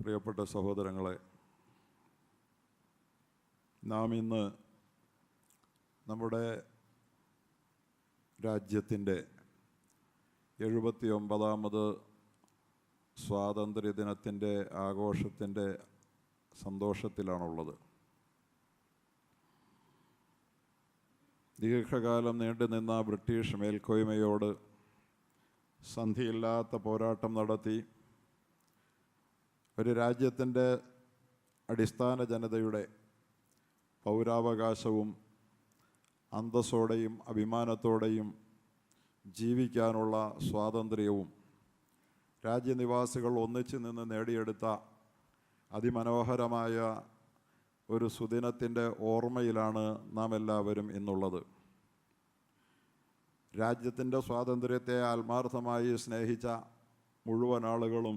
പ്രിയപ്പെട്ട സഹോദരങ്ങളെ, നാം ഇന്ന് നമ്മുടെ രാജ്യത്തിൻ്റെ 79ാമത് സ്വാതന്ത്ര്യദിനത്തിൻ്റെ ആഘോഷത്തിൻ്റെ സന്തോഷത്തിലാണുള്ളത്. ദീർഘകാലം നീണ്ടുനിന്ന ബ്രിട്ടീഷ് മേൽക്കോയ്മയോട് സന്ധിയില്ലാത്ത പോരാട്ടം നടത്തി ഒരു രാജ്യത്തിൻ്റെ അടിസ്ഥാന ജനതയുടെ പൗരാവകാശവും അന്തസ്സോടെയും അഭിമാനത്തോടെയും ജീവിക്കാനുള്ള സ്വാതന്ത്ര്യവും രാജ്യനിവാസികൾ ഒന്നിച്ചു നിന്ന് നേടിയെടുത്ത അതിമനോഹരമായ ഒരു സുദിനത്തിൻ്റെ ഓർമ്മയിലാണ് നാം എല്ലാവരും ഇന്നുള്ളത്. രാജ്യത്തിൻ്റെ സ്വാതന്ത്ര്യത്തെ ആത്മാർത്ഥമായി സ്നേഹിച്ച മുഴുവൻ ആളുകളും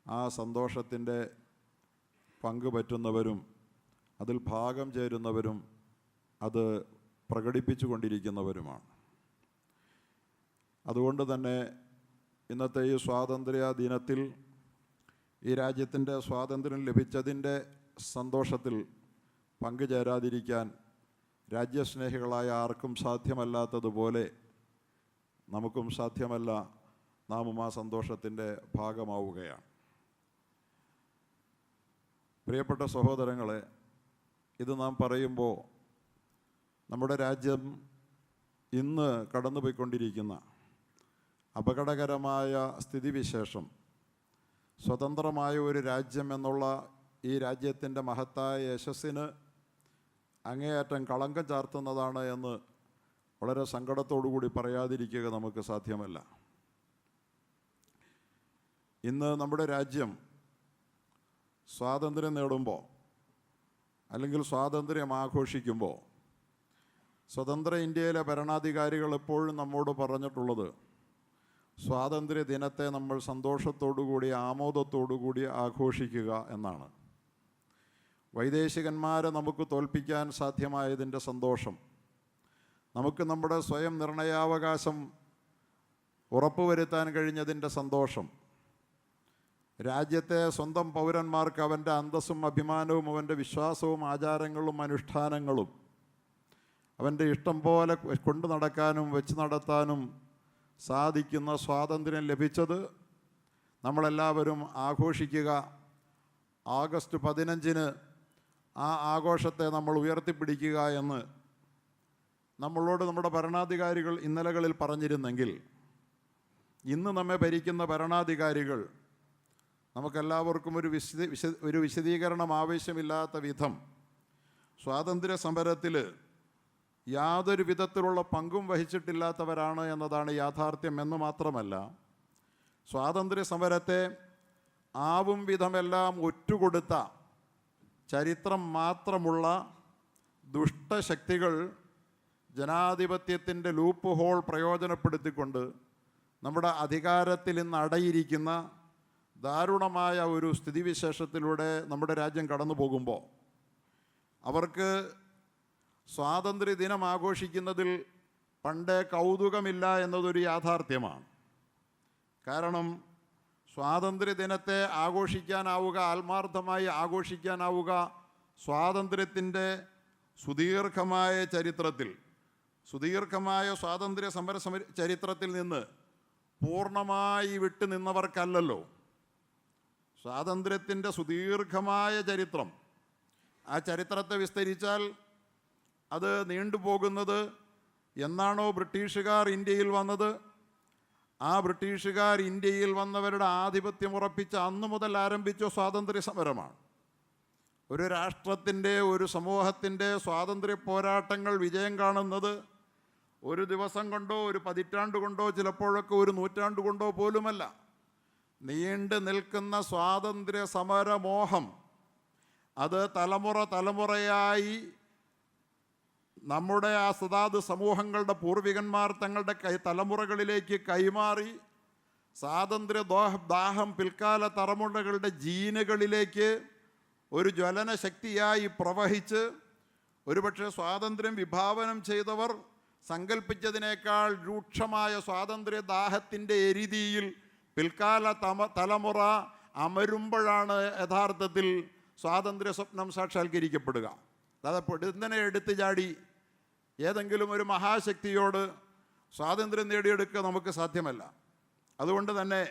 ആ സന്തോഷത്തിൻ്റെ പങ്കുപറ്റുന്നവരും അതിൽ ഭാഗം ചേരുന്നവരും അത് പ്രകടിപ്പിച്ചു കൊണ്ടിരിക്കുന്നവരുമാണ്. അതുകൊണ്ട് തന്നെ ഇന്നത്തെ ഈ സ്വാതന്ത്ര്യ ദിനത്തിൽ ഈ രാജ്യത്തിൻ്റെ സ്വാതന്ത്ര്യം ലഭിച്ചതിൻ്റെ സന്തോഷത്തിൽ പങ്കുചേരാതിരിക്കാൻ രാജ്യസ്നേഹികളായ ആർക്കും സാധ്യമല്ലാത്തതുപോലെ നമുക്കും സാധ്യമല്ല. നാമും ആ സന്തോഷത്തിൻ്റെ ഭാഗമാവുകയാണ്. പ്രിയപ്പെട്ട സഹോദരങ്ങളെ, ഇത് നാം പറയുമ്പോൾ നമ്മുടെ രാജ്യം ഇന്ന് കടന്നുപോയിക്കൊണ്ടിരിക്കുന്ന അപകടകരമായ സ്ഥിതിവിശേഷം സ്വതന്ത്രമായ ഒരു രാജ്യം എന്നുള്ള ഈ രാജ്യത്തിൻ്റെ മഹത്തായ യശസ്സിന് അങ്ങേയറ്റം കളങ്കം ചാർത്തുന്നതാണ് എന്ന് വളരെ സങ്കടത്തോടു കൂടി പറയാതിരിക്കുക നമുക്ക് സാധ്യമല്ല. ഇന്ന് നമ്മുടെ രാജ്യം സ്വാതന്ത്ര്യം നേടുമ്പോൾ അല്ലെങ്കിൽ സ്വാതന്ത്ര്യം ആഘോഷിക്കുമ്പോൾ സ്വതന്ത്ര ഇന്ത്യയിലെ ഭരണാധികാരികൾ എപ്പോഴും നമ്മോട് പറഞ്ഞിട്ടുള്ളത് സ്വാതന്ത്ര്യ ദിനത്തെ നമ്മൾ സന്തോഷത്തോടുകൂടി ആമോദത്തോടുകൂടി ആഘോഷിക്കുക എന്നാണ്. വൈദേശികന്മാരെ നമുക്ക് തോൽപ്പിക്കാൻ സാധ്യമായതിൻ്റെ സന്തോഷം, നമുക്ക് നമ്മുടെ സ്വയം നിർണയാവകാശം ഉറപ്പുവരുത്താൻ കഴിഞ്ഞതിൻ്റെ സന്തോഷം, രാജ്യത്തെ സ്വന്തം പൗരന്മാർക്ക് അവൻ്റെ അന്തസ്സും അഭിമാനവും അവൻ്റെ വിശ്വാസവും ആചാരങ്ങളും അനുഷ്ഠാനങ്ങളും അവൻ്റെ ഇഷ്ടം പോലെ കൊണ്ടു നടക്കാനും വെച്ച് നടത്താനും സാധിക്കുന്ന സ്വാതന്ത്ര്യം ലഭിച്ചത് നമ്മളെല്ലാവരും ആഘോഷിക്കുക. ആഗസ്റ്റ് 15-ന് ആ ആഘോഷത്തെ നമ്മൾ ഉയർത്തിപ്പിടിക്കുക എന്ന് നമ്മളോട് നമ്മുടെ ഭരണാധികാരികൾ ഇന്നലകളിൽ പറഞ്ഞിരുന്നെങ്കിൽ ഇന്ന് നമ്മെ ഭരിക്കുന്ന ഭരണാധികാരികൾ നമുക്കെല്ലാവർക്കും ഒരു വിശദീകരണം ആവശ്യമില്ലാത്ത വിധം സ്വാതന്ത്ര്യ സമരത്തിൽ യാതൊരു വിധത്തിലുള്ള പങ്കും വഹിച്ചിട്ടില്ലാത്തവരാണ് എന്നതാണ് യാഥാർത്ഥ്യം. എന്ന് മാത്രമല്ല, സ്വാതന്ത്ര്യ സമരത്തെ ആവും വിധമെല്ലാം ഒറ്റുകൊടുത്ത ചരിത്രം മാത്രമുള്ള ദുഷ്ടശക്തികൾ ജനാധിപത്യത്തിൻ്റെ ലൂപ്പ് ഹോൾ പ്രയോജനപ്പെടുത്തിക്കൊണ്ട് നമ്മുടെ അധികാരത്തിൽ ഇന്ന് അടയിരിക്കുന്ന ദാരുണമായ ഒരു സ്ഥിതിവിശേഷത്തിലൂടെ നമ്മുടെ രാജ്യം കടന്നു പോകുമ്പോൾ അവർക്ക് സ്വാതന്ത്ര്യദിനം ആഘോഷിക്കുന്നതിൽ പണ്ടേ കൗതുകമില്ല എന്നതൊരു യാഥാർത്ഥ്യമാണ്. കാരണം സ്വാതന്ത്ര്യദിനത്തെ ആഘോഷിക്കാനാവുക, ആത്മാർത്ഥമായി ആഘോഷിക്കാനാവുക സ്വാതന്ത്ര്യത്തിൻ്റെ സുദീർഘമായ ചരിത്രത്തിൽ, സുദീർഘമായ സ്വാതന്ത്ര്യ സമര ചരിത്രത്തിൽ നിന്ന് പൂർണ്ണമായി വിട്ടു നിന്നവർക്കല്ലല്ലോ. സ്വാതന്ത്ര്യത്തിൻ്റെ സുദീർഘമായ ചരിത്രം, ആ ചരിത്രത്തെ വിസ്തരിച്ചാൽ അത് നീണ്ടുപോകുന്നത് എന്നാണോ ബ്രിട്ടീഷുകാർ ഇന്ത്യയിൽ വന്നത്, ആ ബ്രിട്ടീഷുകാർ ഇന്ത്യയിൽ വന്നവരുടെ ആധിപത്യം ഉറപ്പിച്ച അന്നു മുതൽ ആരംഭിച്ച സ്വാതന്ത്ര്യ സമരമാണ്. ഒരു രാഷ്ട്രത്തിൻ്റെ, ഒരു സമൂഹത്തിൻ്റെ സ്വാതന്ത്ര്യ പോരാട്ടങ്ങൾ വിജയം കാണുന്നത് ഒരു ദിവസം കൊണ്ടോ ഒരു പതിറ്റാണ്ട് കൊണ്ടോ ചിലപ്പോഴൊക്കെ ഒരു നൂറ്റാണ്ട് കൊണ്ടോ പോലുമല്ല. നീണ്ടു നിൽക്കുന്ന സ്വാതന്ത്ര്യ സമരമോഹം അത് തലമുറയായി നമ്മുടെ ആ സദാത് സമൂഹങ്ങളുടെ പൂർവികന്മാർ തങ്ങളുടെ തലമുറകളിലേക്ക് കൈമാറി സ്വാതന്ത്ര്യ ദാഹം പിൽക്കാല തലമുറകളുടെ ജീനുകളിലേക്ക് ഒരു ജ്വലന ശക്തിയായി പ്രവഹിച്ച് ഒരുപക്ഷെ സ്വാതന്ത്ര്യം വിഭാവനം ചെയ്തവർ സങ്കല്പിച്ചതിനേക്കാൾ രൂക്ഷമായ സ്വാതന്ത്ര്യ ദാഹത്തിൻ്റെ എരിതിയിൽ പിൽക്കാല തലമുറ അമരുമ്പോഴാണ് യഥാർത്ഥത്തിൽ സ്വാതന്ത്ര്യ സ്വപ്നം സാക്ഷാത്കരിക്കപ്പെടുക. അതായത് പൊടുന്നനെ എടുത്തു ചാടി ഏതെങ്കിലും ഒരു മഹാശക്തിയോട് സ്വാതന്ത്ര്യം നേടിയെടുക്കുക നമുക്ക് സാധ്യമല്ല. അതുകൊണ്ട് തന്നെ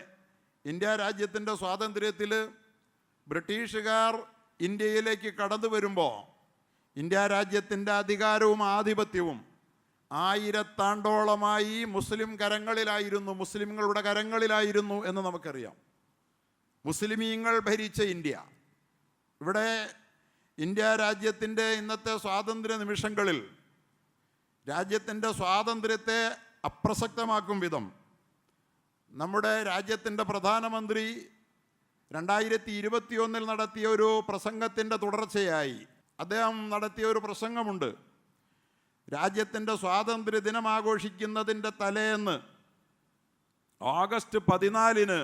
ഇന്ത്യ രാജ്യത്തിൻ്റെ സ്വാതന്ത്ര്യത്തിൽ ബ്രിട്ടീഷുകാർ ഇന്ത്യയിലേക്ക് കടന്നു വരുമ്പോൾ ഇന്ത്യ രാജ്യത്തിൻ്റെ അധികാരവും ആധിപത്യവും 1000 ആണ്ടോളമായി മുസ്ലിം കരങ്ങളിലായിരുന്നു, മുസ്ലിങ്ങളുടെ കരങ്ങളിലായിരുന്നു എന്ന് നമുക്കറിയാം. മുസ്ലിമീങ്ങൾ ഭരിച്ച ഇന്ത്യ. ഇവിടെ ഇന്ത്യ രാജ്യത്തിൻ്റെ ഇന്നത്തെ സ്വാതന്ത്ര്യ നിമിഷങ്ങളിൽ രാജ്യത്തിൻ്റെ സ്വാതന്ത്ര്യത്തെ അപ്രസക്തമാക്കും വിധം നമ്മുടെ രാജ്യത്തിൻ്റെ പ്രധാനമന്ത്രി 2021 നടത്തിയ ഒരു പ്രസംഗത്തിൻ്റെ തുടർച്ചയായി അദ്ദേഹം നടത്തിയ ഒരു പ്രസംഗമുണ്ട്. രാജ്യത്തിൻ്റെ സ്വാതന്ത്ര്യ ദിനം ആഘോഷിക്കുന്നതിൻ്റെ തലേന്ന് ഓഗസ്റ്റ് 14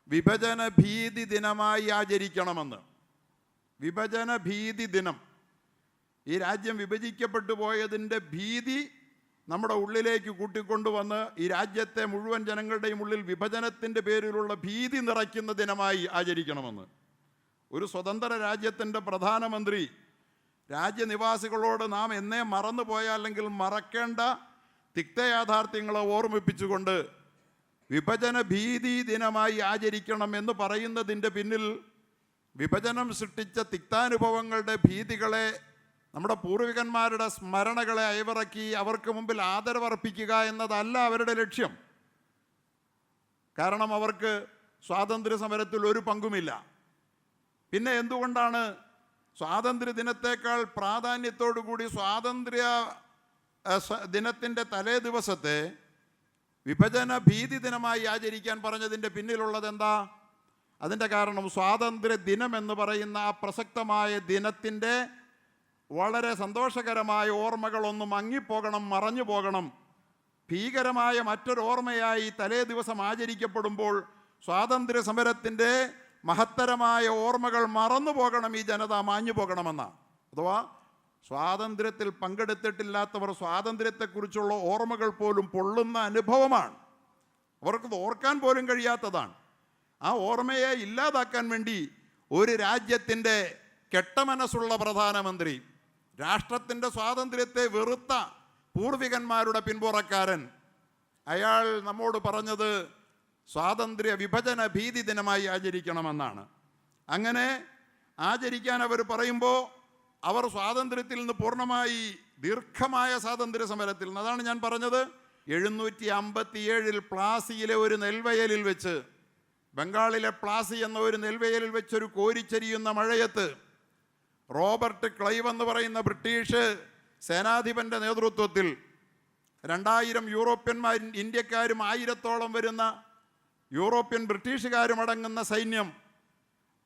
വിഭജന ഭീതി ദിനമായി ആചരിക്കണമെന്ന്. വിഭജന ഭീതി ദിനം, ഈ രാജ്യം വിഭജിക്കപ്പെട്ടു പോയതിൻ്റെ ഭീതി നമ്മുടെ ഉള്ളിലേക്ക് കൂട്ടിക്കൊണ്ടുവന്ന് ഈ രാജ്യത്തെ മുഴുവൻ ജനങ്ങളുടെയും ഉള്ളിൽ വിഭജനത്തിൻ്റെ പേരിലുള്ള ഭീതി നിറയ്ക്കുന്ന ദിനമായി ആചരിക്കണമെന്ന്. ഒരു സ്വതന്ത്ര രാജ്യത്തിൻ്റെ പ്രധാനമന്ത്രി രാജ്യനിവാസികളോട് നാം എന്നേ മറന്നുപോയ അല്ലെങ്കിൽ മറക്കേണ്ട തിക്തയാഥാർത്ഥ്യങ്ങളെ ഓർമ്മിപ്പിച്ചുകൊണ്ട് വിഭജന ഭീതി ദിനമായി ആചരിക്കണം എന്ന് പറയുന്നതിൻ്റെ പിന്നിൽ വിഭജനം സൃഷ്ടിച്ച തിക്താനുഭവങ്ങളുടെ ഭീതികളെ, നമ്മുടെ പൂർവികന്മാരുടെ സ്മരണകളെ അയവിറക്കി അവർക്ക് മുമ്പിൽ ആദരവർപ്പിക്കുക എന്നതല്ല അവരുടെ ലക്ഷ്യം. കാരണം അവർക്ക് സ്വാതന്ത്ര്യ സമരത്തിൽ ഒരു പങ്കുമില്ല. പിന്നെ എന്തുകൊണ്ടാണ് സ്വാതന്ത്ര്യ ദിനത്തേക്കാൾ പ്രാധാന്യത്തോടു കൂടി സ്വാതന്ത്ര്യ ദിനത്തിൻ്റെ തലേ ദിവസത്തെ വിഭജന ഭീതി ദിനമായി ആചരിക്കാൻ പറഞ്ഞതിൻ്റെ പിന്നിലുള്ളത് എന്താ? അതിൻ്റെ കാരണം സ്വാതന്ത്ര്യ ദിനം എന്ന് പറയുന്ന ആ പ്രസക്തമായ ദിനത്തിൻ്റെ വളരെ സന്തോഷകരമായ ഓർമ്മകളൊന്നും മങ്ങിപ്പോകണം, മറഞ്ഞു പോകണം. ഭീകരമായ മറ്റൊരു ഓർമ്മയായി തലേ ദിവസം ആചരിക്കപ്പെടുമ്പോൾ സ്വാതന്ത്ര്യ സമരത്തിൻ്റെ മഹത്തരമായ ഓർമ്മകൾ മറന്നു പോകണം, ഈ ജനത മാഞ്ഞു പോകണമെന്നാണ്. അഥവാ സ്വാതന്ത്ര്യത്തിൽ പങ്കെടുത്തിട്ടില്ലാത്തവർ സ്വാതന്ത്ര്യത്തെക്കുറിച്ചുള്ള ഓർമ്മകൾ പോലും പൊള്ളുന്ന അനുഭവമാണ്, അവർക്ക് ഓർക്കാൻ പോലും കഴിയാത്തതാണ്. ആ ഓർമ്മയെ ഇല്ലാതാക്കാൻ വേണ്ടി ഒരു രാജ്യത്തിൻ്റെ കെട്ടമനസ്സുള്ള പ്രധാനമന്ത്രി, രാഷ്ട്രത്തിൻ്റെ സ്വാതന്ത്ര്യത്തെ വെറുത്ത പൂർവികന്മാരുടെ പിന്മുറക്കാരൻ, അയാൾ നമ്മോട് പറഞ്ഞത് സ്വാതന്ത്ര്യ വിഭജന ഭീതി ദിനമായി ആചരിക്കണമെന്നാണ്. അങ്ങനെ ആചരിക്കാൻ അവർ പറയുമ്പോൾ അവർ സ്വാതന്ത്ര്യത്തിൽ നിന്ന് പൂർണ്ണമായി ദീർഘമായ സ്വാതന്ത്ര്യ സമരത്തിൽ നിന്ന്, അതാണ് ഞാൻ പറഞ്ഞത്, 757 പ്ലാസിയിലെ ഒരു നെൽവയലിൽ വെച്ച്, ബംഗാളിലെ പ്ലാസി എന്ന ഒരു നെൽവയലിൽ വെച്ചൊരു കോരിച്ചരിയുന്ന മഴയത്ത് റോബർട്ട് ക്ലൈവ് എന്ന് പറയുന്ന ബ്രിട്ടീഷ് സേനാധിപൻ്റെ നേതൃത്വത്തിൽ 2000 യൂറോപ്യന്മാരും ഇന്ത്യക്കാരും 1000-ഓളം വരുന്ന യൂറോപ്യൻ ബ്രിട്ടീഷുകാരും അടങ്ങുന്ന സൈന്യം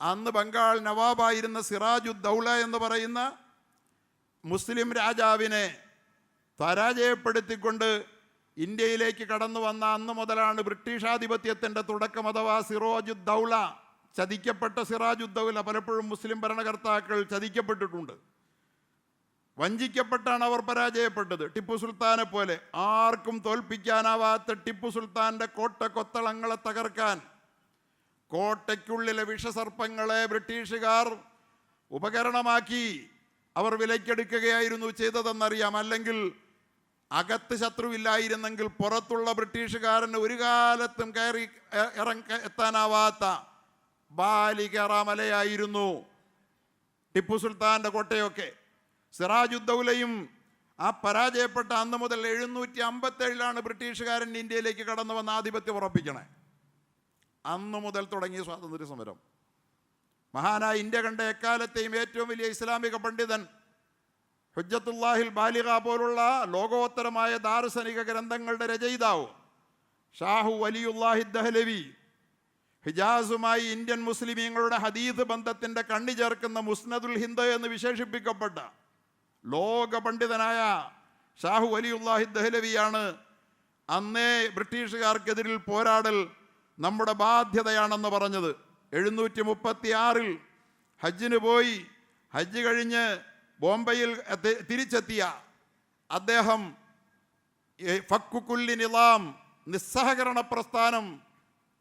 അന്ന് ബംഗാൾ നവാബായിരുന്ന സിറാജുദ്ദൗല എന്ന് പറയുന്ന മുസ്ലിം രാജാവിനെ പരാജയപ്പെടുത്തിക്കൊണ്ട് ഇന്ത്യയിലേക്ക് കടന്നു വന്ന അന്ന് മുതലാണ് ബ്രിട്ടീഷാധിപത്യത്തിൻ്റെ തുടക്കം. അഥവാ സിറാജുദ്ദൗല, ചതിക്കപ്പെട്ട സിറാജുദ്ദൗല. പലപ്പോഴും മുസ്ലിം ഭരണകർത്താക്കൾ ചതിക്കപ്പെട്ടിട്ടുണ്ട്, വഞ്ചിക്കപ്പെട്ടാണ് അവർ പരാജയപ്പെട്ടത്. ടിപ്പു സുൽത്താനെ പോലെ ആർക്കും തോൽപ്പിക്കാനാവാത്ത ടിപ്പു സുൽത്താൻ്റെ കോട്ട കൊത്തളങ്ങളെ തകർക്കാൻ കോട്ടയ്ക്കുള്ളിലെ വിഷസർപ്പങ്ങളെ ബ്രിട്ടീഷുകാർ ഉപകരണമാക്കി അവർ വിലക്കെടുക്കുകയായിരുന്നു ചെയ്തതെന്നറിയാം. അല്ലെങ്കിൽ അകത്ത് ശത്രുവില്ലായിരുന്നെങ്കിൽ പുറത്തുള്ള ബ്രിട്ടീഷുകാരന് ഒരു കാലത്തും കയറി എത്താനാവാത്ത ബാലികേറാമലയായിരുന്നു ടിപ്പു സുൽത്താൻ്റെ കോട്ടയൊക്കെ. സിറാജുദ്ദൗലയും ആ പരാജയപ്പെട്ട അന്ന് മുതൽ 757 ബ്രിട്ടീഷുകാരൻ ഇന്ത്യയിലേക്ക് കടന്നു വന്ന ആധിപത്യം ഉറപ്പിക്കണേ. അന്ന് മുതൽ തുടങ്ങിയ സ്വാതന്ത്ര്യ സമരം. മഹാനായ ഇന്ത്യ കണ്ട എക്കാലത്തെയും ഏറ്റവും വലിയ ഇസ്ലാമിക പണ്ഡിതൻ ഹുജ്ജത്തുല്ലാഹിൽ ബാലിഗ പോലുള്ള ലോകോത്തരമായ ദാർശനിക ഗ്രന്ഥങ്ങളുടെ രചയിതാവ് ഷാഹു വലിയുല്ലാഹി ദഹ്ലവി, ഹിജാസുമായി ഇന്ത്യൻ മുസ്ലിമീങ്ങളുടെ ഹദീസ് ബന്ധത്തിൻ്റെ കണ്ണി ചേർക്കുന്ന മുസ്നദുൽ ഹിന്ദ് എന്ന് വിശേഷിപ്പിക്കപ്പെട്ട ലോക പണ്ഡിതനായ ഷാഹു വലിയുല്ലാഹി ദഹ്ലവിയാണ് അന്നേ ബ്രിട്ടീഷുകാർക്കെതിരിൽ പോരാടൽ നമ്മുടെ ബാധ്യതയാണെന്ന് പറഞ്ഞത്. 736 ഹജ്ജിന് പോയി, ഹജ്ജ് കഴിഞ്ഞ് ബോംബെയിൽ തിരിച്ചെത്തിയ അദ്ദേഹം ഫക്കുക്കുല്ലി നിലാം, നിസ്സഹകരണ പ്രസ്ഥാനം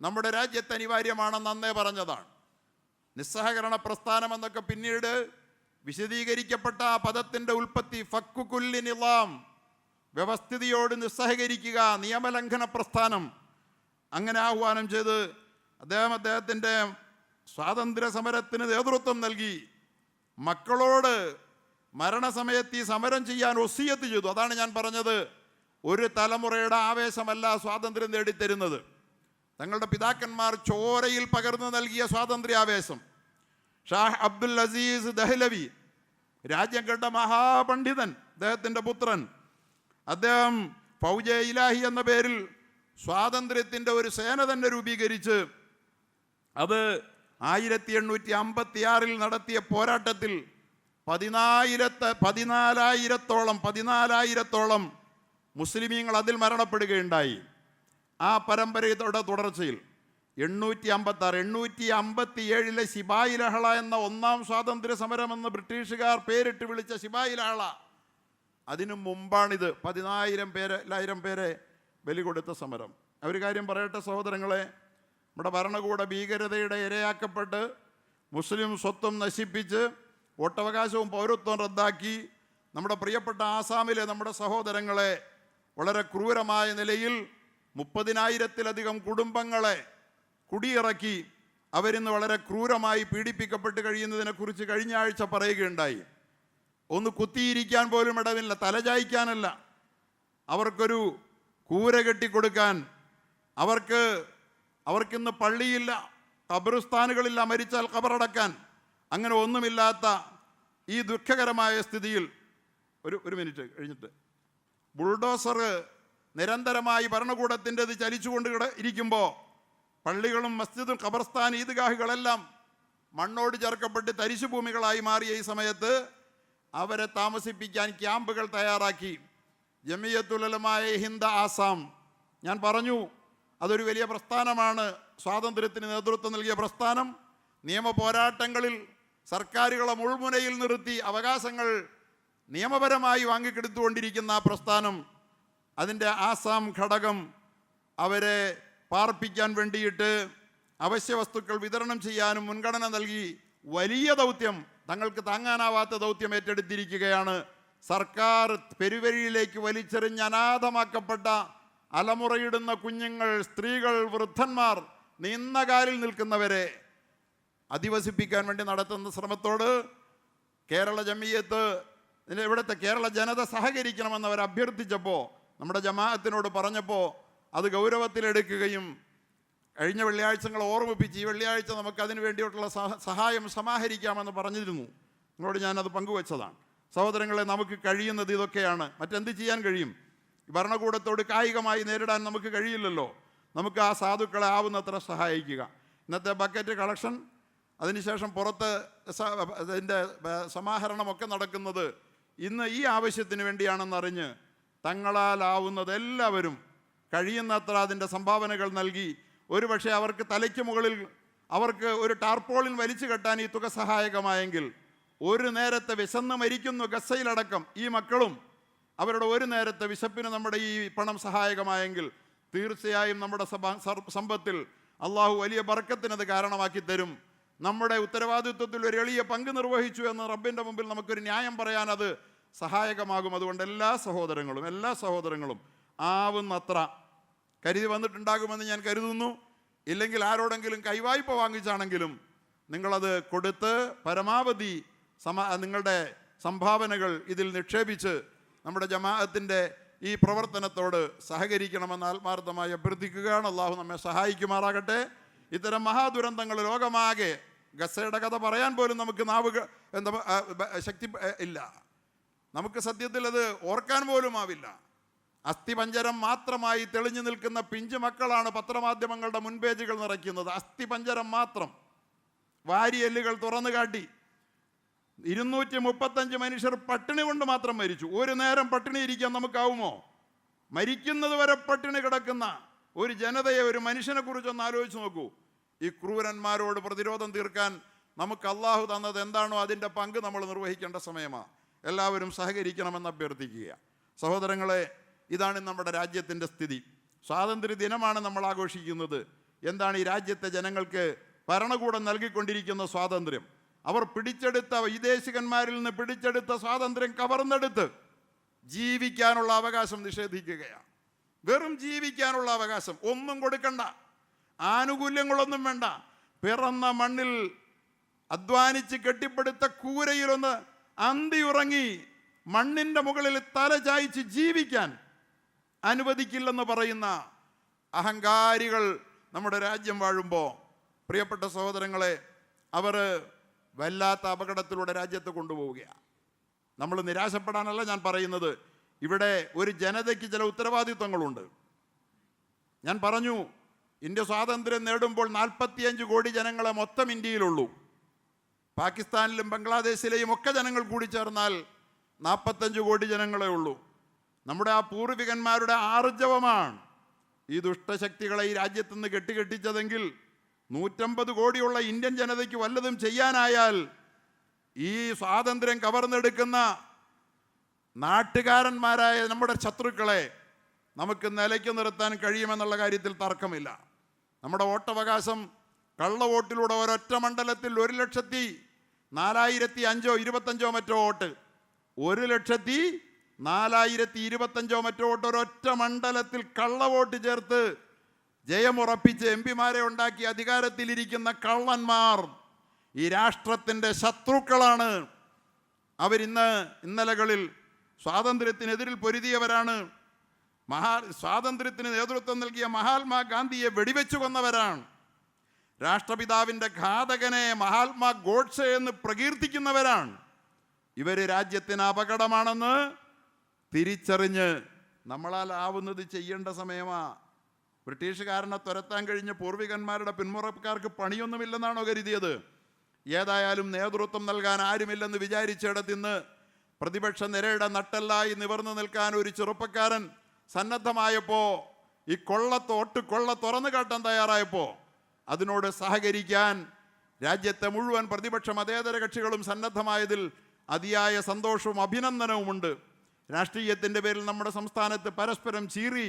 നമ്മുടെ രാജ്യത്ത് അനിവാര്യമാണെന്ന് അന്നേ പറഞ്ഞതാണ്. നിസ്സഹകരണ പ്രസ്ഥാനം എന്നൊക്കെ പിന്നീട് വിശദീകരിക്കപ്പെട്ട ആ പദത്തിൻ്റെ ഉൽപ്പത്തി ഫക്കു കുല്ലി നിളാം, വ്യവസ്ഥിതിയോട് നിസ്സഹകരിക്കുക, നിയമലംഘന പ്രസ്ഥാനം. അങ്ങനെ ആഹ്വാനം ചെയ്ത് അദ്ദേഹത്തിൻ്റെ സ്വാതന്ത്ര്യ സമരത്തിന് നേതൃത്വം നൽകി. മക്കളോട് മരണസമയത്ത് ഈ സമരം ചെയ്യാൻ വസിയത്ത് ചെയ്തു. അതാണ് ഞാൻ പറഞ്ഞത്, ഒരു തലമുറയുടെ ആവേശമല്ല സ്വാതന്ത്ര്യം നേടിത്തരുന്നത്, തങ്ങളുടെ പിതാക്കന്മാർ ചോരയിൽ പകർന്നു നൽകിയ സ്വാതന്ത്ര്യാവേശം. ഷാഹ് അബ്ദുൽ അസീസ് ദഹ്ലവി, രാജ്യം കണ്ട മഹാപണ്ഡിതൻ, അദ്ദേഹത്തിൻ്റെ പുത്രൻ, അദ്ദേഹം ഫൗജെ ഇലാഹി എന്ന പേരിൽ സ്വാതന്ത്ര്യത്തിൻ്റെ ഒരു സേന തന്നെ രൂപീകരിച്ച് അത് 1856 നടത്തിയ പോരാട്ടത്തിൽ 14,000-ഓളം മുസ്ലിമീങ്ങൾ അതിൽ മരണപ്പെടുകയുണ്ടായി. ആ പരമ്പരയുടെ തുടർച്ചയിൽ 857 ശിപായി ലഹള എന്ന ഒന്നാം സ്വാതന്ത്ര്യ സമരമെന്ന് ബ്രിട്ടീഷുകാർ പേരിട്ട് വിളിച്ച ശിപായി ലഹള, അതിനു മുമ്പാണിത്. 10,000 പേരെ ബലി കൊടുത്ത സമരം. ഒരു കാര്യം പറയട്ടെ സഹോദരങ്ങളെ, നമ്മുടെ ഭരണകൂട ഭീകരതയുടെ ഇരയാക്കപ്പെട്ട് മുസ്ലിം സ്വത്വം നശിപ്പിച്ച് വോട്ടവകാശവും പൗരത്വം റദ്ദാക്കി നമ്മുടെ പ്രിയപ്പെട്ട ആസാമിലെ നമ്മുടെ സഹോദരങ്ങളെ വളരെ ക്രൂരമായ നിലയിൽ 30,000-ലധികം കുടുംബങ്ങളെ കുടിയിറക്കി അവരിന്ന് വളരെ ക്രൂരമായി പീഡിപ്പിക്കപ്പെട്ട് കഴിയുന്നതിനെക്കുറിച്ച് കഴിഞ്ഞ ആഴ്ച പറയുകയുണ്ടായി. ഒന്ന് കുത്തിയിരിക്കാൻ പോലും ഇടമില്ല, തലചായ്ക്കാനല്ല, അവർക്കൊരു കൂര കെട്ടിക്കൊടുക്കാൻ, അവർക്കിന്ന് പള്ളിയില്ല, ഖബർസ്ഥാനുകളില്ല, മരിച്ചാൽ ഖബറടക്കാൻ, അങ്ങനെ ഒന്നുമില്ലാത്ത ഈ ദുഃഖകരമായ സ്ഥിതിയിൽ ഒരു മിനിറ്റ് കഴിഞ്ഞിട്ട് ബുൾഡോസർ നിരന്തരമായി ഭരണകൂടത്തിൻ്റെത് ചലിച്ചുകൊണ്ട് ഇരിക്കുമ്പോൾ പള്ളികളും മസ്ജിദും ഖബർസ്ഥാൻ ഈദ്ഗാഹുകളെല്ലാം മണ്ണോട് ചേർക്കപ്പെട്ട് തരിശുഭൂമികളായി മാറിയ ഈ സമയത്ത് അവരെ താമസിപ്പിക്കാൻ ക്യാമ്പുകൾ തയ്യാറാക്കി. ജമിയത്തുൽ ഉലമാ ഹിന്ദ് ആസാം, ഞാൻ പറഞ്ഞു അതൊരു വലിയ പ്രസ്ഥാനമാണ്, സ്വാതന്ത്ര്യത്തിന് നേതൃത്വം നൽകിയ പ്രസ്ഥാനം. നിയമ പോരാട്ടങ്ങളിൽ സർക്കാരുകളെ മുൾമുനയിൽ നിർത്തി അവകാശങ്ങൾ നിയമപരമായി വാങ്ങിക്കെടുത്തുകൊണ്ടിരിക്കുന്ന ആ പ്രസ്ഥാനം, അതിൻ്റെ ആസാം ഘടകം അവരെ പാർപ്പിക്കാൻ വേണ്ടിയിട്ട് അവശ്യ വസ്തുക്കൾ വിതരണം ചെയ്യാനും മുൻഗണന നൽകി വലിയ ദൗത്യം, തങ്ങൾക്ക് താങ്ങാനാവാത്ത ദൗത്യം ഏറ്റെടുത്തിരിക്കുകയാണ്. സർക്കാർ പെരുവഴിയിലേക്ക് വലിച്ചെറിഞ്ഞ് അനാഥമാക്കപ്പെട്ട അലമുറയിടുന്ന കുഞ്ഞുങ്ങൾ, സ്ത്രീകൾ, വൃദ്ധന്മാർ, നിന്നകാലിൽ നിൽക്കുന്നവരെ അധിവസിപ്പിക്കാൻ വേണ്ടി നടത്തുന്ന ശ്രമത്തോട് കേരള ജമിയത്ത്, ഇവിടുത്തെ കേരള ജനത സഹകരിക്കണമെന്ന് അവർ അഭ്യർത്ഥിച്ചപ്പോൾ, നമ്മുടെ ജമാഅത്തിനോട് പറഞ്ഞപ്പോൾ അത് ഗൗരവത്തിലെടുക്കുകയും കഴിഞ്ഞ വെള്ളിയാഴ്ചകൾ ഓർമ്മിപ്പിച്ച് ഈ വെള്ളിയാഴ്ച നമുക്ക് അതിനു വേണ്ടിയിട്ടുള്ള സഹായം സമാഹരിക്കാമെന്ന് പറഞ്ഞിരുന്നു. നിങ്ങളോട് ഞാനത് പങ്കുവച്ചതാണ്. സഹോദരങ്ങളെ, നമുക്ക് കഴിയുന്നത് ഇതൊക്കെയാണ്. മറ്റെന്ത് ചെയ്യാൻ കഴിയും? ഭരണകൂടത്തോട് കായികമായി നേരിടാൻ നമുക്ക് കഴിയില്ലല്ലോ. നമുക്ക് ആ സാധുക്കളെ ആവുന്നത്ര സഹായിക്കുക. ഇന്നത്തെ ബക്കറ്റ് കളക്ഷൻ, അതിനുശേഷം പുറത്ത് അതിൻ്റെ സമാഹരണമൊക്കെ നടക്കുന്നത് ഇന്ന് ഈ ആവശ്യത്തിന് വേണ്ടിയാണെന്നറിഞ്ഞ് തങ്ങളാലാവുന്നത് എല്ലാവരും കഴിയുന്നത്ര അതിൻ്റെ സംഭാവനകൾ നൽകി, ഒരുപക്ഷെ അവർക്ക് തലയ്ക്ക് മുകളിൽ അവർക്ക് ഒരു ടാർപോളിൻ വലിച്ചു കെട്ടാൻ ഈ തുക സഹായകമായെങ്കിൽ, ഒരു നേരത്തെ വിശന്ന് മരിക്കുന്നു ഗസയിലടക്കം ഈ മക്കളും, അവരുടെ ഒരു നേരത്തെ വിശപ്പിന് നമ്മുടെ ഈ പണം സഹായകമായെങ്കിൽ തീർച്ചയായും നമ്മുടെ സമ്പത്തിൽ അള്ളാഹു വലിയ ബർക്കത്തിനത് കാരണമാക്കി തരും. നമ്മുടെ ഉത്തരവാദിത്വത്തിൽ ഒരു എളിയ പങ്ക് നിർവഹിച്ചു എന്ന് റബ്ബിൻ്റെ മുമ്പിൽ നമുക്കൊരു ന്യായം പറയാൻ അത് സഹായകമാകും. അതുകൊണ്ട് എല്ലാ സഹോദരങ്ങളും ആവുന്നത്ര കരുതി വന്നിട്ടുണ്ടാകുമെന്ന് ഞാൻ കരുതുന്നു. ഇല്ലെങ്കിൽ ആരോടെങ്കിലും കൈവായ്പ വാങ്ങിച്ചാണെങ്കിലും നിങ്ങളത് കൊടുത്ത് പരമാവധി നിങ്ങളുടെ സംഭാവനകൾ ഇതിൽ നിക്ഷേപിച്ച് നമ്മുടെ ജമാഅത്തിൻ്റെ ഈ പ്രവർത്തനത്തോട് സഹകരിക്കണമെന്ന് ആത്മാർത്ഥമായി അഭ്യർത്ഥിക്കുകയാണ്. അള്ളാഹു നമ്മെ സഹായിക്കുമാറാകട്ടെ. ഇത്തരം മഹാദുരന്തങ്ങൾ ലോകമാകെ, ഗസയുടെ കഥ പറയാൻ പോലും നമുക്ക് ശക്തി ഇല്ല, നമുക്ക് സത്യത്തിൽ അത് ഓർക്കാൻ പോലും ആവില്ല. അസ്ഥിപഞ്ചരം മാത്രമായി തെളിഞ്ഞു നിൽക്കുന്ന പിഞ്ചു മക്കളാണ് പത്രമാധ്യമങ്ങളുടെ മുൻപേജുകൾ നിറയ്ക്കുന്നത്. അസ്ഥിപഞ്ചരം മാത്രം, വാരിയെല്ലുകൾ തുറന്നു കാട്ടി 235 മനുഷ്യർ പട്ടിണി കൊണ്ട് മാത്രം മരിച്ചു. ഒരു നേരം പട്ടിണി ഇരിക്കാൻ നമുക്കാവുമോ? മരിക്കുന്നത് വരെ പട്ടിണി കിടക്കുന്ന ഒരു ജനതയെ, ഒരു മനുഷ്യനെ കുറിച്ചൊന്ന് ആലോചിച്ച് നോക്കൂ. ഈ ക്രൂരന്മാരോട് പ്രതിരോധം തീർക്കാൻ നമുക്ക് അള്ളാഹു തന്നത് എന്താണോ അതിൻ്റെ പങ്ക് നമ്മൾ നിർവഹിക്കേണ്ട സമയമാണ്. എല്ലാവരും സഹകരിക്കണമെന്ന് അഭ്യർത്ഥിക്കുക. സഹോദരങ്ങളെ, ഇതാണ് നമ്മുടെ രാജ്യത്തിൻ്റെ സ്ഥിതി. സ്വാതന്ത്ര്യ ദിനമാണ് നമ്മൾ ആഘോഷിക്കുന്നത്. എന്താണ് ഈ രാജ്യത്തെ ജനങ്ങൾക്ക് ഭരണകൂടം നൽകിക്കൊണ്ടിരിക്കുന്ന സ്വാതന്ത്ര്യം? അവർ പിടിച്ചെടുത്ത, വിദേശികന്മാരിൽ നിന്ന് പിടിച്ചെടുത്ത സ്വാതന്ത്ര്യം കവർന്നെടുത്ത് ജീവിക്കാനുള്ള അവകാശം നിഷേധിക്കുകയാണ്. വെറും ജീവിക്കാനുള്ള അവകാശം, ഒന്നും കൊടുക്കണ്ട, ആനുകൂല്യങ്ങളൊന്നും വേണ്ട. പിറന്ന മണ്ണിൽ അധ്വാനിച്ച് കെട്ടിപ്പടുത്ത കൂരയിലൊന്ന് അന്തിയുറങ്ങി മണ്ണിൻ്റെ മുകളിൽ തല ചായ്ച്ച് ജീവിക്കാൻ അനുവദിക്കില്ലെന്ന് പറയുന്ന അഹങ്കാരികൾ നമ്മുടെ രാജ്യം വാഴുമ്പോൾ, പ്രിയപ്പെട്ട സഹോദരങ്ങളെ, അവർ വല്ലാത്ത അപകടത്തിലൂടെ രാജ്യത്തെ കൊണ്ടുപോവുകയാണ്. നമ്മൾ നിരാശപ്പെടാനല്ല ഞാൻ പറയുന്നത്. ഇവിടെ ഒരു ജനതയ്ക്ക് ചില ഉത്തരവാദിത്വങ്ങളുണ്ട്. ഞാൻ പറഞ്ഞു, ഇന്ത്യ സ്വാതന്ത്ര്യം നേടുമ്പോൾ 45 കോടി ജനങ്ങളെ മൊത്തം ഇന്ത്യയിലുള്ളൂ. പാകിസ്ഥാനിലും ബംഗ്ലാദേശിലെയും ഒക്കെ ജനങ്ങൾ കൂടി ചേർന്നാൽ 45 കോടി ജനങ്ങളെ ഉള്ളൂ. നമ്മുടെ ആ പൂർവികന്മാരുടെ ആർജവമാണ് ഈ ദുഷ്ടശക്തികളെ ഈ രാജ്യത്ത് നിന്ന് കെട്ടിക്കെട്ടിച്ചതെങ്കിൽ 150 കോടിയുള്ള ഇന്ത്യൻ ജനതയ്ക്ക് വല്ലതും ചെയ്യാനായാൽ ഈ സ്വാതന്ത്ര്യം കവർന്നെടുക്കുന്ന നാട്ടുകാരന്മാരായ നമ്മുടെ ശത്രുക്കളെ നമുക്ക് നിലയ്ക്ക് നിർത്താൻ കഴിയുമെന്നുള്ള കാര്യത്തിൽ തർക്കമില്ല. നമ്മുടെ വോട്ടവകാശം കള്ള വോട്ടിലൂടെ ഒരൊറ്റ മണ്ഡലത്തിൽ 1,04,025 മറ്റോ വോട്ട്, 1,04,025 മറ്റോ വോട്ട് ഒരൊറ്റ മണ്ഡലത്തിൽ കള്ളവോട്ട് ചേർത്ത് ജയമുറപ്പിച്ച് എംപിമാരെ ഉണ്ടാക്കി അധികാരത്തിലിരിക്കുന്ന കള്ളന്മാർ ഈ രാഷ്ട്രത്തിൻ്റെ ശത്രുക്കളാണ്. ഇന്നലകളിൽ സ്വാതന്ത്ര്യത്തിനെതിരിൽ പൊരുതിയവരാണ്. സ്വാതന്ത്ര്യത്തിന് നേതൃത്വം നൽകിയ മഹാത്മാഗാന്ധിയെ വെടിവെച്ചു കൊന്നവരാണ്. രാഷ്ട്രപിതാവിൻ്റെ ഘാതകനെ മഹാത്മാ ഗോഡ്സെ എന്ന് പ്രകീർത്തിക്കുന്നവരാണ്. ഇവർ രാജ്യത്തിന് അപകടമാണെന്ന് തിരിച്ചറിഞ്ഞ് നമ്മളാൽ ആവുന്നത് ചെയ്യേണ്ട സമയമാണ്. ബ്രിട്ടീഷുകാരനെ തുരത്താൻ കഴിഞ്ഞ പൂർവികന്മാരുടെ പിന്മുറക്കാർക്ക് പണിയൊന്നുമില്ലെന്നാണോ കരുതിയത്? ഏതായാലും നേതൃത്വം നൽകാൻ ആരുമില്ലെന്ന് വിചാരിച്ചിടത്തിന്ന് പ്രതിപക്ഷ നിരയുടെ നട്ടെല്ലായി നിവർന്നു നിൽക്കാൻ ഒരു ചെറുപ്പക്കാരൻ സന്നദ്ധമായപ്പോൾ, ഈ കൊള്ള തുറന്നു കാട്ടാൻ തയ്യാറായപ്പോൾ അതിനോട് സഹകരിക്കാൻ രാജ്യത്തെ മുഴുവൻ പ്രതിപക്ഷ മതേതര കക്ഷികളും സന്നദ്ധമായതിൽ അതിയായ സന്തോഷവും അഭിനന്ദനവുമുണ്ട്. രാഷ്ട്രീയത്തിൻ്റെ പേരിൽ നമ്മുടെ സംസ്ഥാനത്ത് പരസ്പരം ചീറി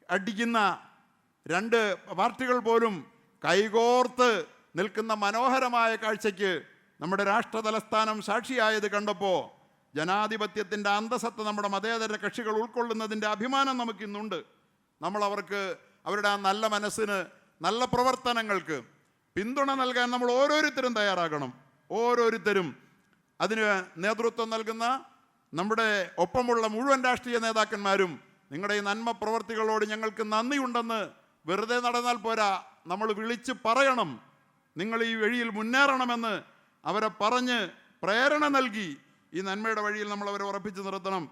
അടിക്കുന്ന 2 പാർട്ടികൾ പോലും കൈകോർത്ത് നിൽക്കുന്ന മനോഹരമായ കാഴ്ചയ്ക്ക് നമ്മുടെ രാഷ്ട്ര തലസ്ഥാനം സാക്ഷിയായത് കണ്ടപ്പോൾ ജനാധിപത്യത്തിൻ്റെ അന്തസത്ത നമ്മുടെ മതേതര കക്ഷികൾ ഉൾക്കൊള്ളുന്നതിൻ്റെ അഭിമാനം നമുക്കിന്നുണ്ട്. നമ്മൾ അവരുടെ ആ നല്ല മനസ്സിന്, നല്ല പ്രവർത്തനങ്ങൾക്ക് പിന്തുണ നൽകാൻ നമ്മൾ ഓരോരുത്തരും തയ്യാറാകണം. ഓരോരുത്തരും അതിന് നേതൃത്വം നൽകുന്ന നമ്മുടെ ഒപ്പമുള്ള മുഴുവൻ രാഷ്ട്രീയ നേതാക്കന്മാരും നിങ്ങളുടെ ഈ നന്മ പ്രവർത്തികളോട് ഞങ്ങൾക്ക് നന്ദിയുണ്ടെന്ന് വെറുതെ നടന്നാൽ പോരാ, നമ്മൾ വിളിച്ച് പറയണം. നിങ്ങൾ ഈ വഴിയിൽ മുന്നേറണമെന്ന് അവരെ പറഞ്ഞ് പ്രേരണ നൽകി ഈ നന്മയുടെ വഴിയിൽ നമ്മൾ അവരെ ഉറപ്പിച്ചു നിർത്തണം.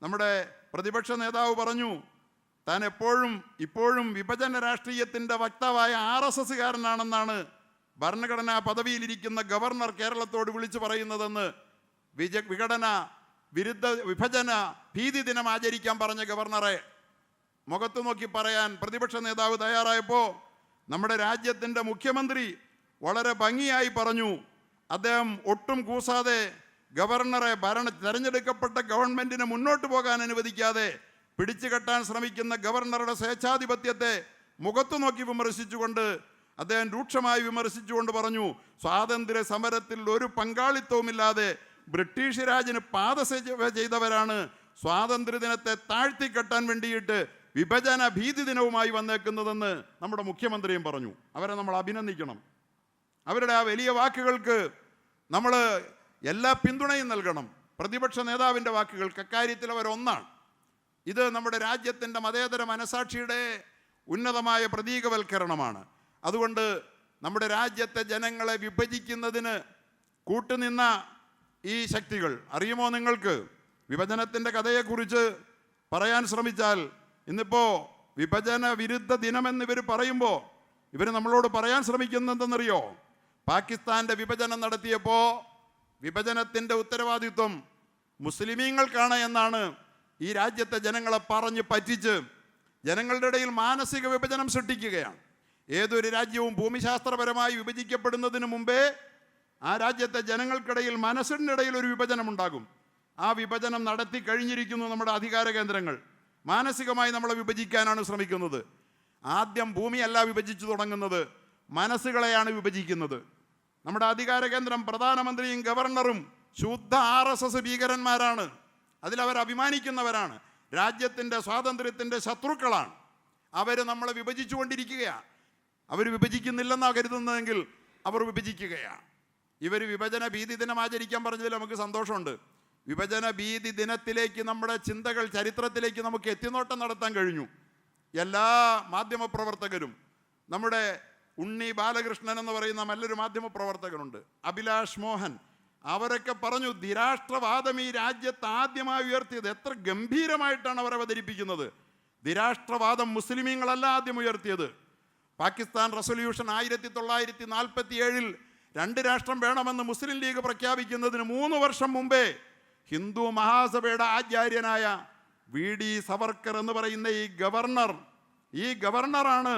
നമ്മുടെ പ്രതിപക്ഷ നേതാവ് പറഞ്ഞു, താൻ ഇപ്പോഴും വിഭജന രാഷ്ട്രീയത്തിൻ്റെ വക്താവായ RSSകാരനാണെന്നാണ് ഭരണഘടനാ പദവിയിലിരിക്കുന്ന ഗവർണർ കേരളത്തോട് വിളിച്ചു പറയുന്നതെന്ന്. വിഭജന ഭീതി ദിനം ആചരിക്കാൻ പറഞ്ഞ ഗവർണറെ മുഖത്ത് നോക്കി പറയാൻ പ്രതിപക്ഷ നേതാവ് തയ്യാറായപ്പോൾ നമ്മുടെ രാജ്യത്തിൻ്റെ മുഖ്യമന്ത്രി വളരെ ഭംഗിയായി പറഞ്ഞു. അദ്ദേഹം ഒട്ടും കൂസാതെ ഗവർണറെ തെരഞ്ഞെടുക്കപ്പെട്ട ഗവൺമെൻറ്റിനെ മുന്നോട്ട് പോകാൻ അനുവദിക്കാതെ പിടിച്ചു കെട്ടാൻ ശ്രമിക്കുന്ന ഗവർണറുടെ സ്വേച്ഛാധിപത്യത്തെ മുഖത്തു നോക്കി വിമർശിച്ചുകൊണ്ട് അദ്ദേഹം രൂക്ഷമായി വിമർശിച്ചുകൊണ്ട് പറഞ്ഞു, സ്വാതന്ത്ര്യ സമരത്തിൽ ഒരു പങ്കാളിത്തവുമില്ലാതെ ബ്രിട്ടീഷ് രാജിന് പാദസേവ ചെയ്തവരാണ് സ്വാതന്ത്ര്യദിനത്തെ താഴ്ത്തിക്കെട്ടാൻ വേണ്ടിയിട്ട് വിഭജന ഭീതി ദിനവുമായി വന്നേക്കുന്നതെന്ന് നമ്മുടെ മുഖ്യമന്ത്രിയും പറഞ്ഞു. അവരെ നമ്മൾ അഭിനന്ദിക്കണം. അവരുടെ ആ വലിയ വാക്കുകൾക്ക് നമ്മൾ എല്ലാ പിന്തുണയും നൽകണം. പ്രതിപക്ഷ നേതാവിൻ്റെ വാക്കുകൾക്ക് അക്കാര്യത്തിൽ അവരൊന്നാണ്. ഇത് നമ്മുടെ രാജ്യത്തിൻ്റെ മതേതര മനസാക്ഷിയുടെ ഉന്നതമായ പ്രതീകവൽക്കരണമാണ്. അതുകൊണ്ട് നമ്മുടെ രാജ്യത്തെ ജനങ്ങളെ വിഭജിക്കുന്നതിന് കൂട്ടുനിന്ന ഈ ശക്തികൾ, അറിയുമോ നിങ്ങൾക്ക്? വിഭജനത്തിൻ്റെ കഥയെക്കുറിച്ച് പറയാൻ ശ്രമിച്ചാൽ ഇന്നിപ്പോൾ വിഭജന വിരുദ്ധ ദിനമെന്ന് ഇവർ പറയുമ്പോൾ ഇവർ നമ്മളോട് പറയാൻ ശ്രമിക്കുന്നതെന്നറിയോ? പാകിസ്ഥാൻ്റെ വിഭജനം നടത്തിയപ്പോൾ വിഭജനത്തിൻ്റെ ഉത്തരവാദിത്വം മുസ്ലിമീങ്ങൾക്കാണ് എന്നാണ് ഈ രാജ്യത്തെ ജനങ്ങളെ പറഞ്ഞ് പറ്റിച്ച് ജനങ്ങളുടെ ഇടയിൽ മാനസിക വിഭജനം സൃഷ്ടിക്കുകയാണ്. ഏതൊരു രാജ്യവും ഭൂമിശാസ്ത്രപരമായി വിഭജിക്കപ്പെടുന്നതിന് മുമ്പേ ആ രാജ്യത്തെ ജനങ്ങൾക്കിടയിൽ മനസ്സിനിടയിൽ ഒരു വിഭജനമുണ്ടാകും. ആ വിഭജനം നടത്തി കഴിഞ്ഞിരിക്കുന്നു നമ്മുടെ അധികാര കേന്ദ്രങ്ങൾ. മാനസികമായി നമ്മളെ വിഭജിക്കാനാണ് ശ്രമിക്കുന്നത്. ആദ്യം ഭൂമിയല്ല വിഭജിച്ചു തുടങ്ങുന്നത്, മനസ്സുകളെയാണ് വിഭജിക്കുന്നത്. നമ്മുടെ അധികാര കേന്ദ്രം പ്രധാനമന്ത്രിയും ഗവർണറും ശുദ്ധ RSS ഭീകരന്മാരാണ്. അതിലവർ അഭിമാനിക്കുന്നവരാണ്. രാജ്യത്തിൻ്റെ സ്വാതന്ത്ര്യത്തിൻ്റെ ശത്രുക്കളാണ്. അവർ നമ്മളെ വിഭജിച്ചു കൊണ്ടിരിക്കുകയാണ്. അവർ വിഭജിക്കുന്നില്ലെന്നാണ് കരുതുന്നതെങ്കിൽ അവർ വിഭജിക്കുകയാണ്. ഇവർ വിഭജന ഭീതി ദിനം ആചരിക്കാൻ പറഞ്ഞതിൽ നമുക്ക് സന്തോഷമുണ്ട്. വിഭജന ഭീതി ദിനത്തിലേക്ക് നമ്മുടെ ചിന്തകൾ, ചരിത്രത്തിലേക്ക് നമുക്ക് എത്തിനോട്ടം നടത്താൻ കഴിഞ്ഞു. എല്ലാ മാധ്യമപ്രവർത്തകരും, നമ്മുടെ ഉണ്ണി ബാലകൃഷ്ണൻ എന്ന് പറയുന്ന നല്ലൊരു മാധ്യമപ്രവർത്തകനുണ്ട്, അഭിലാഷ് മോഹൻ, അവരൊക്കെ പറഞ്ഞു ധിരാഷ്ട്രവാദം ഈ രാജ്യത്ത് ആദ്യമായി ഉയർത്തിയത്. എത്ര ഗംഭീരമായിട്ടാണ് അവർ അവതരിപ്പിക്കുന്നത്. ധിരാഷ്ട്രവാദം മുസ്ലിമീങ്ങളല്ല ആദ്യം ഉയർത്തിയത്. പാകിസ്ഥാൻ റെസൊല്യൂഷൻ 1947 2 രാഷ്ട്രം വേണമെന്ന് മുസ്ലിം ലീഗ് പ്രഖ്യാപിക്കുന്നതിന് 3 വർഷം മുമ്പേ ഹിന്ദു മഹാസഭയുടെ ആചാര്യനായ VD സവർക്കർ എന്ന് പറയുന്ന ഈ ഗവർണറാണ്,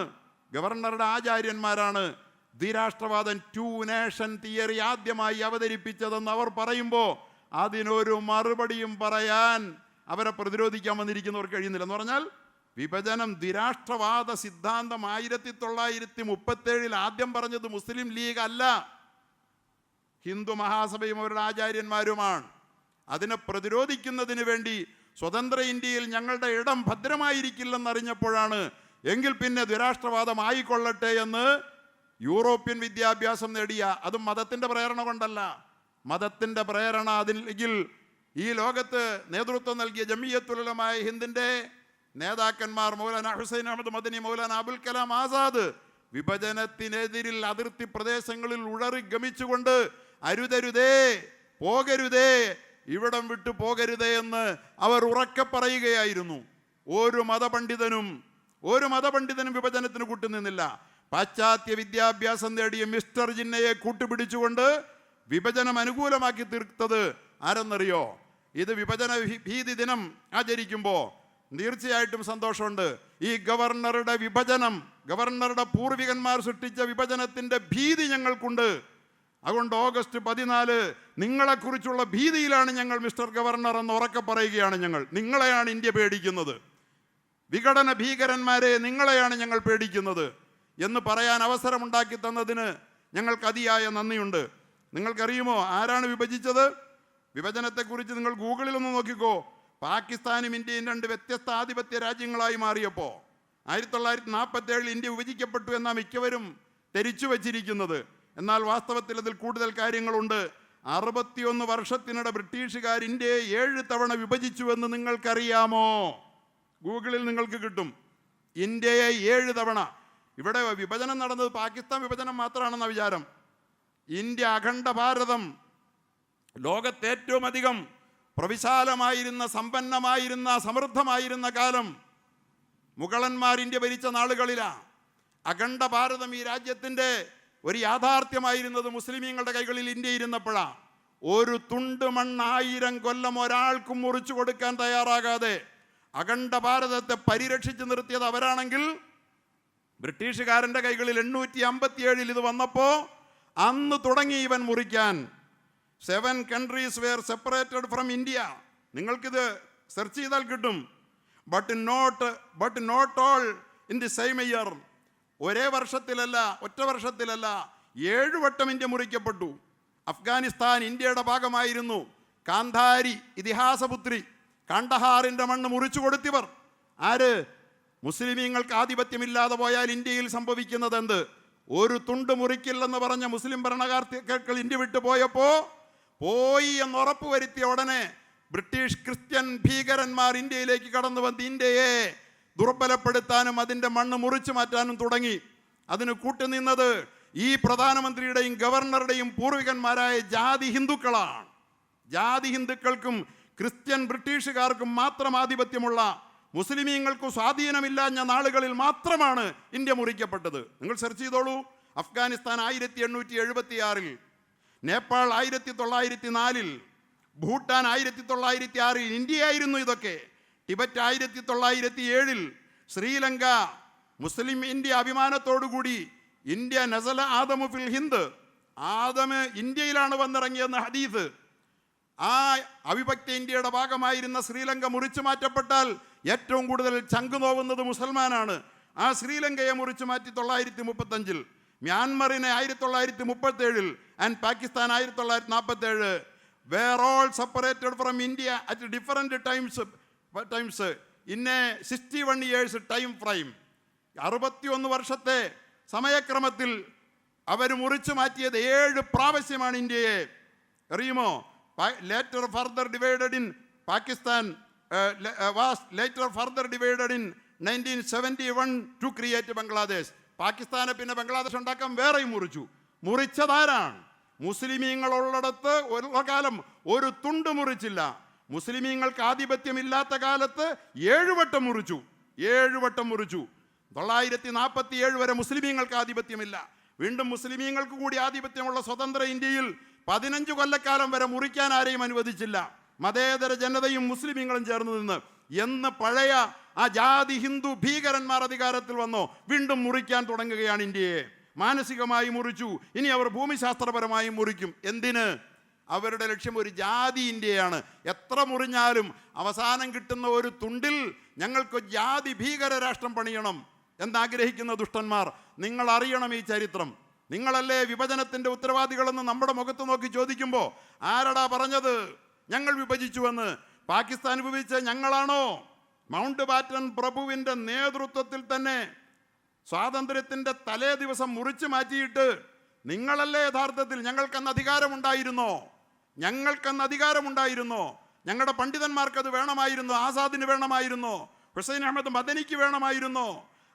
ഗവർണറുടെ ആചാര്യന്മാരാണ് ദ്വിരാഷ്ട്രവാദം 2 നേഷൻ തിയറി ആദ്യമായി അവതരിപ്പിച്ചതെന്ന് അവർ പറയുമ്പോൾ അതിനൊരു മറുപടിയും പറയാൻ അവരെ പ്രതിരോധിക്കാൻ വന്നിരിക്കുന്നവർക്ക് കഴിയുന്നില്ല. എന്ന് പറഞ്ഞാൽ വിഭജനം, ദ്വിരാഷ്ട്രവാദ സിദ്ധാന്തം 1937 ആദ്യം പറഞ്ഞത് മുസ്ലിം ലീഗ് അല്ല, ഹിന്ദു മഹാസഭയും അവരുടെ ആചാര്യന്മാരുമാണ്. അതിനെ പ്രതിരോധിക്കുന്നതിന് വേണ്ടി സ്വതന്ത്ര ഇന്ത്യയിൽ ഞങ്ങളുടെ ഇടം ഭദ്രമായിരിക്കില്ലെന്നറിഞ്ഞപ്പോഴാണ് എങ്കിൽ പിന്നെ ദ്വിരാഷ്ട്രവാദം ആയിക്കൊള്ളട്ടെ എന്ന് യൂറോപ്യൻ വിദ്യാഭ്യാസം നേടിയ, അതും മതത്തിൻ്റെ പ്രേരണ കൊണ്ടല്ല, മതത്തിൻ്റെ പ്രേരണ അതിൽ ഈ ലോകത്ത് നേതൃത്വം നൽകിയ ജമിയത്തുൽ ഉലമാ ഹിന്ദിൻ്റെ നേതാക്കന്മാർ മൗലാന ഹുസൈൻ അഹമ്മദ് മദനി, മൗലാന അബുൽ കലാം ആസാദ് വിഭജനത്തിനെതിരിൽ അതിർത്തി പ്രദേശങ്ങളിൽ ഉഴറി ഗമിച്ചുകൊണ്ട് അരുതരുതേ, പോകരുതേ, ഇവിടം വിട്ടു പോകരുതേ എന്ന് അവർ ഉറക്കെ പറയുകയായിരുന്നു. ഒരു മതപണ്ഡിതനും വിഭജനത്തിന് കൂട്ടുനിന്നില്ല. പാശ്ചാത്യ വിദ്യാഭ്യാസം നേടിയ മിസ്റ്റർ ജിന്നയെ കൂട്ടുപിടിച്ചുകൊണ്ട് വിഭജനം അനുകൂലമാക്കി തീർത്തത് ആരെന്നറിയോ? ഇത് വിഭജന ഭീതി ദിനം ആചരിക്കുമ്പോൾ തീർച്ചയായിട്ടും സന്തോഷമുണ്ട്. ഈ ഗവർണറുടെ പൂർവികന്മാർ സൃഷ്ടിച്ച വിഭജനത്തിൻ്റെ ഭീതി ഞങ്ങൾക്കുണ്ട്. അതുകൊണ്ട് ഓഗസ്റ്റ് 14 നിങ്ങളെക്കുറിച്ചുള്ള ഭീതിയിലാണ് ഞങ്ങൾ മിസ്റ്റർ ഗവർണർ എന്ന് ഉറക്കെ പറയുകയാണ്. നിങ്ങളെയാണ് ഇന്ത്യ പേടിക്കുന്നത്, വിഘടന ഭീകരന്മാരെ നിങ്ങളെയാണ് ഞങ്ങൾ പേടിക്കുന്നത് എന്ന് പറയാൻ അവസരമുണ്ടാക്കി തന്നതിന് ഞങ്ങൾക്ക് അതിയായ നന്ദിയുണ്ട്. നിങ്ങൾക്കറിയുമോ ആരാണ് വിഭജിച്ചത്? വിഭജനത്തെക്കുറിച്ച് നിങ്ങൾ ഗൂഗിളിലൊന്ന് നോക്കിക്കോ. പാകിസ്ഥാനും ഇന്ത്യയും 2 വ്യത്യസ്ത ആധിപത്യ രാജ്യങ്ങളായി മാറിയപ്പോൾ 1947 ഇന്ത്യ വിഭജിക്കപ്പെട്ടു എന്നാണ് മിക്കവരും ധരിച്ചു വച്ചിരിക്കുന്നത്. എന്നാൽ വാസ്തവത്തിൽ അതിൽ കൂടുതൽ കാര്യങ്ങളുണ്ട്. 61 വർഷത്തിനിടെ ബ്രിട്ടീഷുകാർ ഇന്ത്യയെ 7 തവണ വിഭജിച്ചുവെന്ന് നിങ്ങൾക്കറിയാമോ? ഗൂഗിളിൽ നിങ്ങൾക്ക് കിട്ടും. ഇന്ത്യയെ 7 തവണ. ഇവിടെ വിഭജനം നടന്നത് പാകിസ്ഥാൻ വിഭജനം മാത്രമാണെന്ന വിചാരം. ഇന്ത്യ അഖണ്ഡ ഭാരതം, ലോകത്തെ ഏറ്റവും അധികം പ്രവിശാലമായിരുന്ന, സമ്പന്നമായിരുന്ന, സമൃദ്ധമായിരുന്ന കാലം മുഗളന്മാർ ഇന്ത്യ ഭരിച്ച നാളുകളിലാണ്. അഖണ്ഡ ഭാരതം ഈ രാജ്യത്തിൻ്റെ ഒരു യാഥാർത്ഥ്യമായിരുന്നത് മുസ്ലിമീങ്ങളുടെ കൈകളിൽ ഇന്ത്യ ഇരുന്നപ്പോഴാണ്. ഒരു തുണ്ട് മണ്ണ് 1000 കൊല്ലം ഒരാൾക്കും മുറിച്ചു കൊടുക്കാൻ തയ്യാറാകാതെ അഖണ്ഡ ഭാരതത്തെ പരിരക്ഷിച്ച് നിർത്തിയത് അവരാണെങ്കിൽ ബ്രിട്ടീഷുകാരൻ്റെ കൈകളിൽ 857 ഇത് വന്നപ്പോൾ അന്ന് തുടങ്ങി ഇവൻ മുറിക്കാൻ. 7 countries were separated from India. നിങ്ങൾക്കിത് സെർച്ച് ചെയ്താൽ കിട്ടും. But not all in the same year. ഒറ്റ വർഷത്തിലല്ല 7 വട്ടം ഇന്ത്യ മുറിക്കപ്പെട്ടു. അഫ്ഗാനിസ്ഥാൻ ഇന്ത്യയുടെ ഭാഗമായിരുന്നു. കാന്ധാരി, ഇതിഹാസപുത്രി, കാണ്ഡഹാറിൻ്റെ മണ്ണ് മുറിച്ചു കൊടുത്തിവർ ആര്? മുസ്ലിമീങ്ങൾക്ക് ആധിപത്യമില്ലാതെ പോയാൽ ഇന്ത്യയിൽ സംഭവിക്കുന്നത് എന്ത്? ഒരു തുണ്ട് മുറിക്കില്ലെന്ന് പറഞ്ഞ മുസ്ലിം ഭരണകർത്താക്കൾ ഇന്ത്യ വിട്ടു പോയി എന്ന് ഉറപ്പ് വരുത്തിയ ഉടനെ ബ്രിട്ടീഷ് ക്രിസ്ത്യൻ ഭീകരന്മാർ ഇന്ത്യയിലേക്ക് കടന്നു വന്ന് ഇന്ത്യയെ ദുർബലപ്പെടുത്താനും അതിൻ്റെ മണ്ണ് മുറിച്ചു മാറ്റാനും തുടങ്ങി. അതിന് കൂട്ടുനിന്നത് ഈ പ്രധാനമന്ത്രിയുടെയും ഗവർണറുടെയും പൂർവികന്മാരായ ജാതി ഹിന്ദുക്കളാണ്. ജാതി ഹിന്ദുക്കൾക്കും ക്രിസ്ത്യൻ ബ്രിട്ടീഷുകാർക്കും മാത്രം ആധിപത്യമുള്ള, മുസ്ലിമീങ്ങൾക്ക് സ്വാധീനമില്ലാഞ്ഞ നാളുകളിൽ മാത്രമാണ് ഇന്ത്യ മുറിക്കപ്പെട്ടത്. നിങ്ങൾ സെർച്ച് ചെയ്തോളൂ. അഫ്ഗാനിസ്ഥാൻ 1876, നേപ്പാൾ 1904, ഭൂട്ടാൻ 1906, ഇന്ത്യയായിരുന്നു ഇതൊക്കെ. ടിബറ്റ് 1907, ശ്രീലങ്ക, മുസ്ലിം ഇന്ത്യ അഭിമാനത്തോടുകൂടി ഇന്ത്യ നസല ആദമു ഫിൽ ഹിന്ദ്, ആദമ് ഇന്ത്യയിലാണ് വന്നിറങ്ങിയെന്ന ഹദീസ്. ആ അവിഭക്ത ഇന്ത്യയുടെ ഭാഗമായിരുന്ന ശ്രീലങ്ക മുറിച്ചു മാറ്റപ്പെട്ടാൽ ഏറ്റവും കൂടുതൽ ചങ്ക് നോവുന്നത് മുസൽമാനാണ്. ആ ശ്രീലങ്കയെ മുറിച്ചു മാറ്റി 935, മ്യാൻമറിനെ 1937 and Pakistan 1947. were all separated from India at different times in a 61 years time frame. 61 വർഷത്തെ സമയക്രമത്തിൽ അവർ മുറിച്ചു മാറ്റിയത് 7 പ്രാവശ്യമാണ് ഇന്ത്യയെ. അറിയുമോ? Later further divided in Pakistan was later further divided in 1971 to create Bangladesh. പാകിസ്ഥാനെ പിന്നെ ബംഗ്ലാദേശ് ഉണ്ടാക്കാൻ വേറെയും മുറിച്ചതാരാണ്? മുസ്ലിമീങ്ങളുള്ളിടത്ത് ഒരു കാലം ഒരു തുണ്ട് മുറിച്ചില്ല. മുസ്ലിമീങ്ങൾക്ക് ആധിപത്യമില്ലാത്ത കാലത്ത് 7 വട്ടം മുറിച്ചു. 947 വരെ മുസ്ലിമീങ്ങൾക്ക് ആധിപത്യമില്ല. വീണ്ടും മുസ്ലിമീങ്ങൾക്ക് കൂടി ആധിപത്യമുള്ള സ്വതന്ത്ര ഇന്ത്യയിൽ 15 കൊല്ലക്കാലം വരെ മുറിക്കാൻ ആരെയും അനുവദിച്ചില്ല. മതേതര ജനതയും മുസ്ലിമീങ്ങളും ചേർന്ന് നിന്ന് എന്ന് പഴയ ആ ജാതി ഹിന്ദു ഭീകരന്മാർ അധികാരത്തിൽ വന്നോ വീണ്ടും മുറിക്കാൻ തുടങ്ങുകയാണ് ഇന്ത്യയെ. മാനസികമായി മുറിച്ചു, ഇനി അവർ ഭൂമിശാസ്ത്രപരമായി മുറിക്കും. എന്തിന്? അവരുടെ ലക്ഷ്യം ഒരു ജാതി ഇന്ത്യയാണ്. എത്ര മുറിഞ്ഞാലും അവസാനം കിട്ടുന്ന ഒരു തുണ്ടിൽ ഞങ്ങൾക്ക് ജാതി ഭീകര രാഷ്ട്രം പണിയണം എന്നാഗ്രഹിക്കുന്ന ദുഷ്ടന്മാർ. നിങ്ങൾ അറിയണം ഈ ചരിത്രം. നിങ്ങളല്ലേ വിഭജനത്തിൻ്റെ ഉത്തരവാദികളെന്ന് നമ്മുടെ മുഖത്ത് നോക്കി ചോദിക്കുമ്പോൾ ആരടാ പറഞ്ഞത് ഞങ്ങൾ വിഭജിച്ചുവെന്ന്? പാകിസ്ഥാൻ വിഭജിച്ച ഞങ്ങളാണോ? മൗണ്ട് ബാറ്റൻ പ്രഭുവിൻ്റെ നേതൃത്വത്തിൽ തന്നെ സ്വാതന്ത്ര്യത്തിൻ്റെ തലേ ദിവസം മുറിച്ചു മാറ്റിയിട്ട് നിങ്ങളല്ലേ യഥാർത്ഥത്തിൽ ഞങ്ങൾക്കന്ന് അധികാരമുണ്ടായിരുന്നോ? ഞങ്ങളുടെ പണ്ഡിതന്മാർക്കത് വേണമായിരുന്നു. ആസാദിന് വേണമായിരുന്നോ? ഹുസൈൻ അഹമ്മദ് മദനിക്ക് വേണമായിരുന്നോ?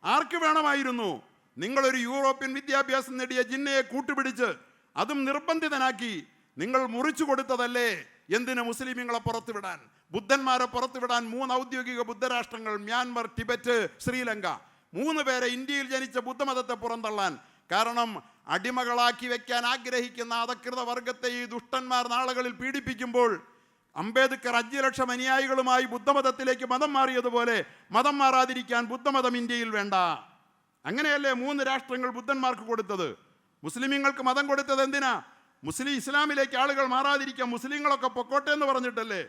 ആർക്ക് വേണമായിരുന്നു? നിങ്ങളൊരു യൂറോപ്യൻ വിദ്യാഭ്യാസം നേടിയ ജിന്നയെ കൂട്ടുപിടിച്ച് അതും നിർബന്ധിതനാക്കി നിങ്ങൾ മുറിച്ചു കൊടുത്തതല്ലേ? എന്തിന്? മുസ്ലിമീങ്ങളെ പുറത്തുവിടാൻ, ബുദ്ധന്മാരെ പുറത്തുവിടാൻ. 3 ഔദ്യോഗിക ബുദ്ധരാഷ്ട്രങ്ങൾ, മ്യാൻമർ, ടിബറ്റ്, ശ്രീലങ്ക. 3 പേരെ ഇന്ത്യയിൽ ജനിച്ച ബുദ്ധമതത്തെ പുറന്തള്ളാൻ. കാരണം അടിമകളാക്കി വെക്കാൻ ആഗ്രഹിക്കുന്ന അധകൃത വർഗത്തെ ഈ ദുഷ്ടന്മാർ നാളുകളിൽ പീഡിപ്പിക്കുമ്പോൾ അംബേദ്കർ 5 ലക്ഷം അനുയായികളുമായി ബുദ്ധമതത്തിലേക്ക് മതം മാറിയതുപോലെ മതം മാറാതിരിക്കാൻ ബുദ്ധമതം ഇന്ത്യയിൽ വേണ്ട. അങ്ങനെയല്ലേ 3 രാഷ്ട്രങ്ങൾ ബുദ്ധന്മാർക്ക് കൊടുത്തത്? മുസ്ലിമീങ്ങൾക്ക് മതം കൊടുത്തത് എന്തിനാ? ഇസ്ലാമിലേക്ക് ആളുകൾ മാറാതിരിക്കാൻ. മുസ്ലിങ്ങളൊക്കെ പൊക്കോട്ടെ എന്ന് പറഞ്ഞിട്ടല്ലേ?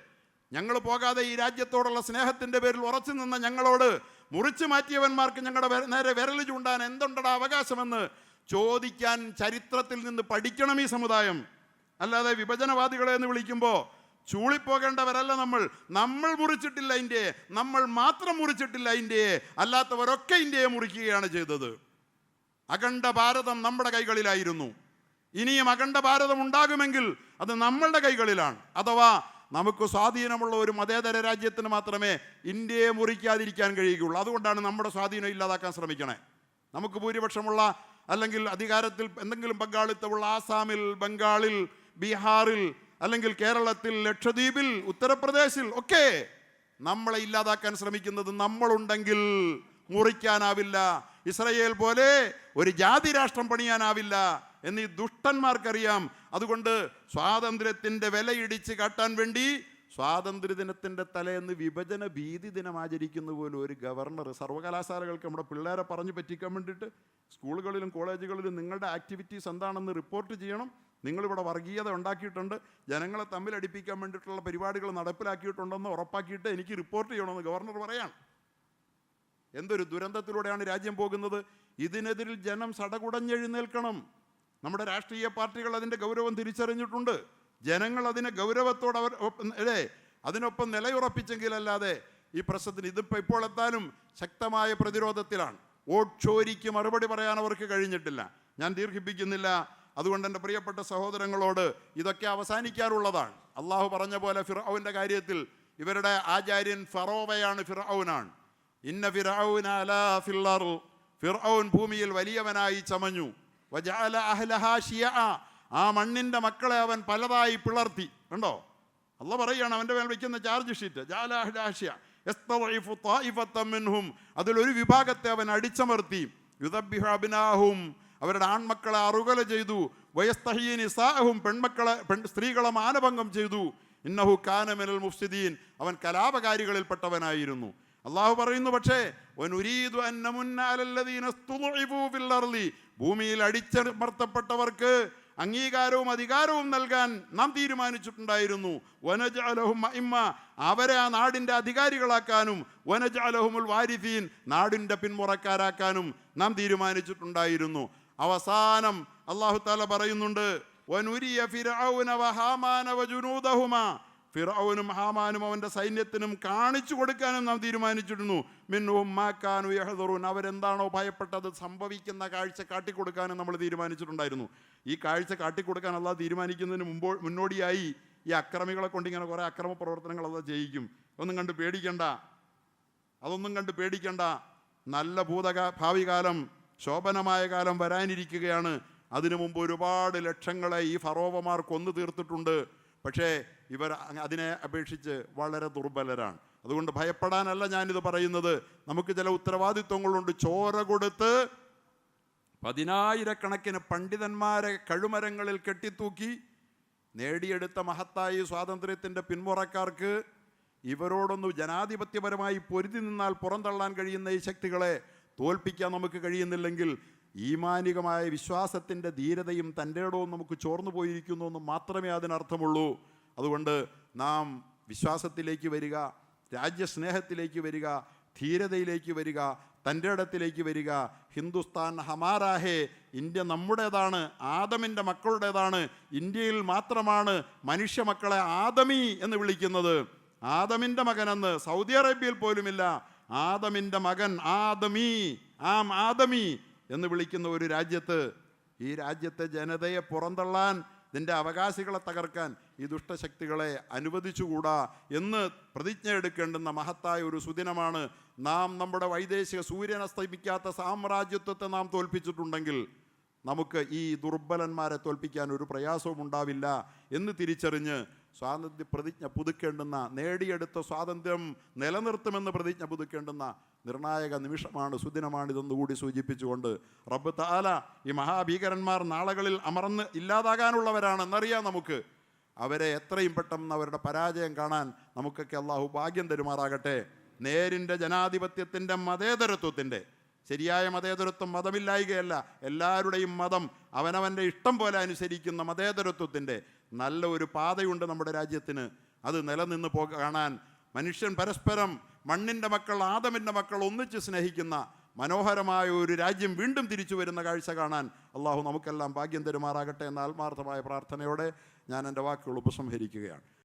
ഞങ്ങൾ പോകാതെ ഈ രാജ്യത്തോടുള്ള സ്നേഹത്തിൻ്റെ പേരിൽ ഉറച്ചു നിന്ന ഞങ്ങളോട് മുറിച്ചു മാറ്റിയവന്മാർക്ക് ഞങ്ങളുടെ നേരെ വിരൽ ചൂണ്ടാൻ എന്തുണ്ടടാ അവകാശമെന്ന് ചോദിക്കാൻ ചരിത്രത്തിൽ നിന്ന് പഠിക്കണം ഈ സമുദായം. അല്ലാതെ വിഭജനവാദികളെ എന്ന് വിളിക്കുമ്പോൾ ചൂളിപ്പോകേണ്ടവരല്ല. നമ്മൾ മുറിച്ചിട്ടില്ല ഇന്ത്യയെ, നമ്മൾ മാത്രം മുറിച്ചിട്ടില്ല ഇന്ത്യയെ, അല്ലാത്തവരൊക്കെ ഇന്ത്യയെ മുറിക്കുകയാണ് ചെയ്തത്. അഖണ്ഡ ഭാരതം നമ്മുടെ കൈകളിലായിരുന്നു. ഇനിയും അഖണ്ഡ ഭാരതം ഉണ്ടാകുമെങ്കിൽ അത് നമ്മളുടെ കൈകളിലാണ്. അഥവാ നമുക്ക് സ്വാധീനമുള്ള ഒരു മതേതര രാജ്യത്തിന് മാത്രമേ ഇന്ത്യയെ മുറിക്കാതിരിക്കാൻ കഴിയുകയുള്ളൂ. അതുകൊണ്ടാണ് നമ്മുടെ സ്വാധീനം ഇല്ലാതാക്കാൻ ശ്രമിക്കണേ. നമുക്ക് ഭൂരിപക്ഷമുള്ള അല്ലെങ്കിൽ അധികാരത്തിൽ എന്തെങ്കിലും പങ്കാളിത്തമുള്ള ആസാമിൽ, ബംഗാളിൽ, ബീഹാറിൽ, അല്ലെങ്കിൽ കേരളത്തിൽ, ലക്ഷദ്വീപിൽ, ഉത്തർപ്രദേശിൽ ഒക്കെ നമ്മളെ ഇല്ലാതാക്കാൻ ശ്രമിക്കുന്നത് നമ്മളുണ്ടെങ്കിൽ മുറിക്കാനാവില്ല. ഇസ്രയേൽ പോലെ ഒരു ജാതി രാഷ്ട്രം പണിയാനാവില്ല എന്നീ ദുഷ്ടന്മാർക്കറിയാം. അതുകൊണ്ട് സ്വാതന്ത്ര്യത്തിൻ്റെ വിലയിടിച്ച് കാട്ടാൻ വേണ്ടി സ്വാതന്ത്ര്യദിനത്തിൻ്റെ തലേന്ന് വിഭജന ഭീതി ദിനം ആചരിക്കുന്ന പോലും ഒരു ഗവർണർ സർവകലാശാലകൾക്ക് നമ്മുടെ പിള്ളേരെ പറഞ്ഞു പറ്റിക്കാൻ വേണ്ടിയിട്ട് സ്കൂളുകളിലും കോളേജുകളിലും നിങ്ങളുടെ ആക്ടിവിറ്റീസ് എന്താണെന്ന് റിപ്പോർട്ട് ചെയ്യണം. നിങ്ങളിവിടെ വർഗീയത ഉണ്ടാക്കിയിട്ടുണ്ട്, ജനങ്ങളെ തമ്മിലടിപ്പിക്കാൻ വേണ്ടിയിട്ടുള്ള പരിപാടികൾ നടപ്പിലാക്കിയിട്ടുണ്ടെന്ന് ഉറപ്പാക്കിയിട്ട് എനിക്ക് റിപ്പോർട്ട് ചെയ്യണമെന്ന് ഗവർണർ പറയാണ്. എന്തൊരു ദുരന്തത്തിലൂടെയാണ് രാജ്യം പോകുന്നത്. ഇതിനെതിരിൽ ജനം സടകുടഞ്ഞെഴുന്നേൽക്കണം. നമ്മുടെ രാഷ്ട്രീയ പാർട്ടികൾ അതിൻ്റെ ഗൗരവം തിരിച്ചറിഞ്ഞിട്ടുണ്ട്. ജനങ്ങൾ അതിനെ ഗൗരവത്തോടെ അതിനൊപ്പം നിലയുറപ്പിച്ചെങ്കിലല്ലാതെ ഈ പ്രശ്നത്തിന് ഇപ്പോൾ എത്താനും ശക്തമായ പ്രതിരോധത്തിലാണ്. വോട്ട് ചോരിക്ക് മറുപടി പറയാൻ അവർക്ക് കഴിഞ്ഞിട്ടില്ല. ഞാൻ ദീർഘിപ്പിക്കുന്നില്ല. അതുകൊണ്ട് എൻ്റെ പ്രിയപ്പെട്ട സഹോദരങ്ങളോട് ഇതൊക്കെ അവസാനിക്കാറുള്ളതാണ്. അള്ളാഹു പറഞ്ഞ പോലെ ഫിർഔന്റെ കാര്യത്തിൽ ഇവരുടെ ആചാര്യൻ ഫറോവയാണ്, ഫിർഔനാണ്. ഇന്ന ഫിർഔന അലാ ഫിൽ അർള്, ഫിർഔൻ ഭൂമിയിൽ വലിയവനായി ചമഞ്ഞു. വജഅല അഹ്ലഹാ ശിയഅ, ആ മണ്ണിൻ്റെ മക്കളെ അവൻ പലതായി പിളർത്തി. കണ്ടോ? അള്ളാഹ് പറയുകയാണ് അവൻ്റെ മേൽ വയ്ക്കുന്ന ചാർജ് ഷീറ്റ്. ജഅല അഹ്ലഹാ ശിയഅ യസ്തദഇഫു ത്വായിഫത്തൻ മിൻഹും, അതിലൊരു വിഭാഗത്തെ അവൻ അടിച്ചമർത്തി. യുദബ്ബിഹു അബ്നാഹും, അവരുടെ ആൺമക്കളെ അറുകല ചെയ്തു. വയസ്തഹീ നിസാഅഹും, സ്ത്രീകളെ മാനഭംഗം ചെയ്തു. ഇന്നഹു കാന മിനൽ മുഫ്സിദീൻ, അവൻ കലാപകാരികളിൽപ്പെട്ടവനായിരുന്നു. അള്ളാഹു പറയുന്നു, പക്ഷേ ഭൂമിയിൽ അടിച്ചമർത്തപ്പെട്ടവർക്ക് അംഗീകാരവും അധികാരവും നൽകാൻ നാം തീരുമാനിച്ചിട്ടുണ്ടായിരുന്നു. വനജഅലഹും അഇമ്മ, അവരെ ആ നാടിൻ്റെ അധികാരികളാക്കാനും വനജഅലഹുമുൽ വാരിസീൻ, നാടിൻ്റെ പിന്മുറക്കാരാക്കാനും നാം തീരുമാനിച്ചിട്ടുണ്ടായിരുന്നു. അവസാനം അല്ലാഹു തആല പറയുന്നുണ്ട്, വനുരിയ ഫിർഔന വഹാമാന വജുനൂദഹുമാ, ഫിർഔനും ഹാമാനും അവൻ്റെ സൈന്യത്തിനും കാണിച്ചു കൊടുക്കാനും നാം തീരുമാനിച്ചിരുന്നു. മിൻഹും മാ കാനൂ യഹ്ദറൂൻ, അവരെന്താണോ ഭയപ്പെട്ടത് സംഭവിക്കുന്ന കാഴ്ച കാട്ടിക്കൊടുക്കാനും നമ്മൾ തീരുമാനിച്ചിട്ടുണ്ടായിരുന്നു. ഈ കാഴ്ച കാട്ടിക്കൊടുക്കാൻ അള്ളാഹ് തീരുമാനിക്കുന്നതിന് മുന്നോടിയായി ഈ അക്രമികളെ കൊണ്ട് ഇങ്ങനെ കുറേ അക്രമ പ്രവർത്തനങ്ങൾ അള്ളാഹ് ചെയ്യിക്കും. അതൊന്നും കണ്ട് പേടിക്കണ്ട. നല്ല ഭാവി കാലം, ശോഭനമായ കാലം വരാനിരിക്കുകയാണ്. അതിനു മുമ്പ് ഒരുപാട് ലക്ഷങ്ങളെ ഈ ഫറോവമാർ കൊന്നു തീർത്തിട്ടുണ്ട്. പക്ഷേ ഇവർ അതിനെ അപേക്ഷിച്ച് വളരെ ദുർബലരാണ്. അതുകൊണ്ട് ഭയപ്പെടാനല്ല ഞാനിത് പറയുന്നത്. നമുക്ക് ചില ഉത്തരവാദിത്വങ്ങളുണ്ട്. ചോര കൊടുത്ത് 10,000-കണക്കിന് പണ്ഡിതന്മാരെ കഴുമരങ്ങളിൽ കെട്ടിത്തൂക്കി നേടിയെടുത്ത മഹത്തായ സ്വാതന്ത്ര്യത്തിൻ്റെ പിന്മുറക്കാർക്ക് ഇവരോടൊന്ന് ജനാധിപത്യപരമായി പൊരുതി നിന്നാൽ പുറന്തള്ളാൻ കഴിയുന്ന ഈ ശക്തികളെ തോൽപ്പിക്കാൻ നമുക്ക് കഴിയുന്നില്ലെങ്കിൽ ഈമാനികമായ വിശ്വാസത്തിൻ്റെ ധീരതയും തൻ്റെ ഇടവും നമുക്ക് ചോർന്നു പോയിരിക്കുന്നു എന്ന് മാത്രമേ അതിനർത്ഥമുള്ളൂ. അതുകൊണ്ട് നാം വിശ്വാസത്തിലേക്ക് വരിക, രാജ്യസ്നേഹത്തിലേക്ക് വരിക, ധീരതയിലേക്ക് വരിക, തൻ്റെ ഇടത്തിലേക്ക് വരിക. ഹിന്ദുസ്ഥാൻ ഹമാരാഹേ, ഇന്ത്യ നമ്മുടേതാണ്, ആദമിൻ്റെ മക്കളുടേതാണ്. ഇന്ത്യയിൽ മാത്രമാണ് മനുഷ്യ മക്കളെ ആദമി എന്ന് വിളിക്കുന്നത്. ആദമിൻ്റെ മകനെന്ന് സൗദി അറേബ്യയിൽ പോലുമില്ല. ആദമിൻ്റെ മകൻ, ആദമി എന്ന് വിളിക്കുന്ന ഒരു രാജ്യത്ത്, ഈ രാജ്യത്തെ ജനതയെ പുറന്തള്ളാൻ, ഇതിൻ്റെ അവകാശികളെ തകർക്കാൻ ഈ ദുഷ്ടശക്തികളെ അനുവദിച്ചുകൂടാ എന്ന് പ്രതിജ്ഞ എടുക്കേണ്ടുന്ന മഹത്തായ ഒരു സുദിനമാണ്. നാം നമ്മുടെ വൈദേശിക സൂര്യനസ്തമിക്കാത്ത സാമ്രാജ്യത്വത്തെ നാം തോൽപ്പിച്ചിട്ടുണ്ടെങ്കിൽ നമുക്ക് ഈ ദുർബലന്മാരെ തോൽപ്പിക്കാൻ ഒരു പ്രയാസവും ഉണ്ടാവില്ല എന്ന് തിരിച്ചറിഞ്ഞ് സ്വാതന്ത്ര്യ പ്രതിജ്ഞ പുതുക്കേണ്ടുന്ന, നേടിയെടുത്ത സ്വാതന്ത്ര്യം നിലനിർത്തുമെന്ന് പ്രതിജ്ഞ പുതുക്കേണ്ടുന്ന നിർണായക നിമിഷമാണ്, സുദിനമാണിതെന്നുകൂടി സൂചിപ്പിച്ചുകൊണ്ട് റബ്ബ് തആല ഈ മഹാഭീകരന്മാർ നാളുകളിൽ അമർന്ന് ഇല്ലാതാകാനുള്ളവരാണെന്നറിയാം നമുക്ക്. അവരെ എത്രയും പെട്ടെന്ന് അവരുടെ പരാജയം കാണാൻ നമുക്കൊക്കെ അള്ളാഹു ഭാഗ്യം തരുമാറാകട്ടെ. നേരിൻ്റെ ജനാധിപത്യത്തിൻ്റെ മതേതരത്വത്തിൻ്റെ, ശരിയായ മതേതരത്വം മതമില്ലായികയല്ല, എല്ലാവരുടെയും മതം അവനവൻ്റെ ഇഷ്ടം പോലെ അനുസരിക്കുന്ന മതേതരത്വത്തിൻ്റെ നല്ല ഒരു പാതയുണ്ട് നമ്മുടെ രാജ്യത്തിന്. അത് നിലനിന്ന് കാണാൻ മനുഷ്യൻ പരസ്പരം, മണ്ണിൻ്റെ മക്കൾ, ആദമിൻ്റെ മക്കൾ ഒന്നിച്ച് സ്നേഹിക്കുന്ന മനോഹരമായ ഒരു രാജ്യം വീണ്ടും തിരിച്ചു വരുന്ന കാഴ്ച കാണാൻ അള്ളാഹു നമുക്കെല്ലാം ഭാഗ്യം തരുമാറാകട്ടെ എന്ന ആത്മാർത്ഥമായ പ്രാർത്ഥനയോടെ ഞാൻ എൻ്റെ വാക്കുകൾ ഉപസംഹരിക്കുകയാണ്.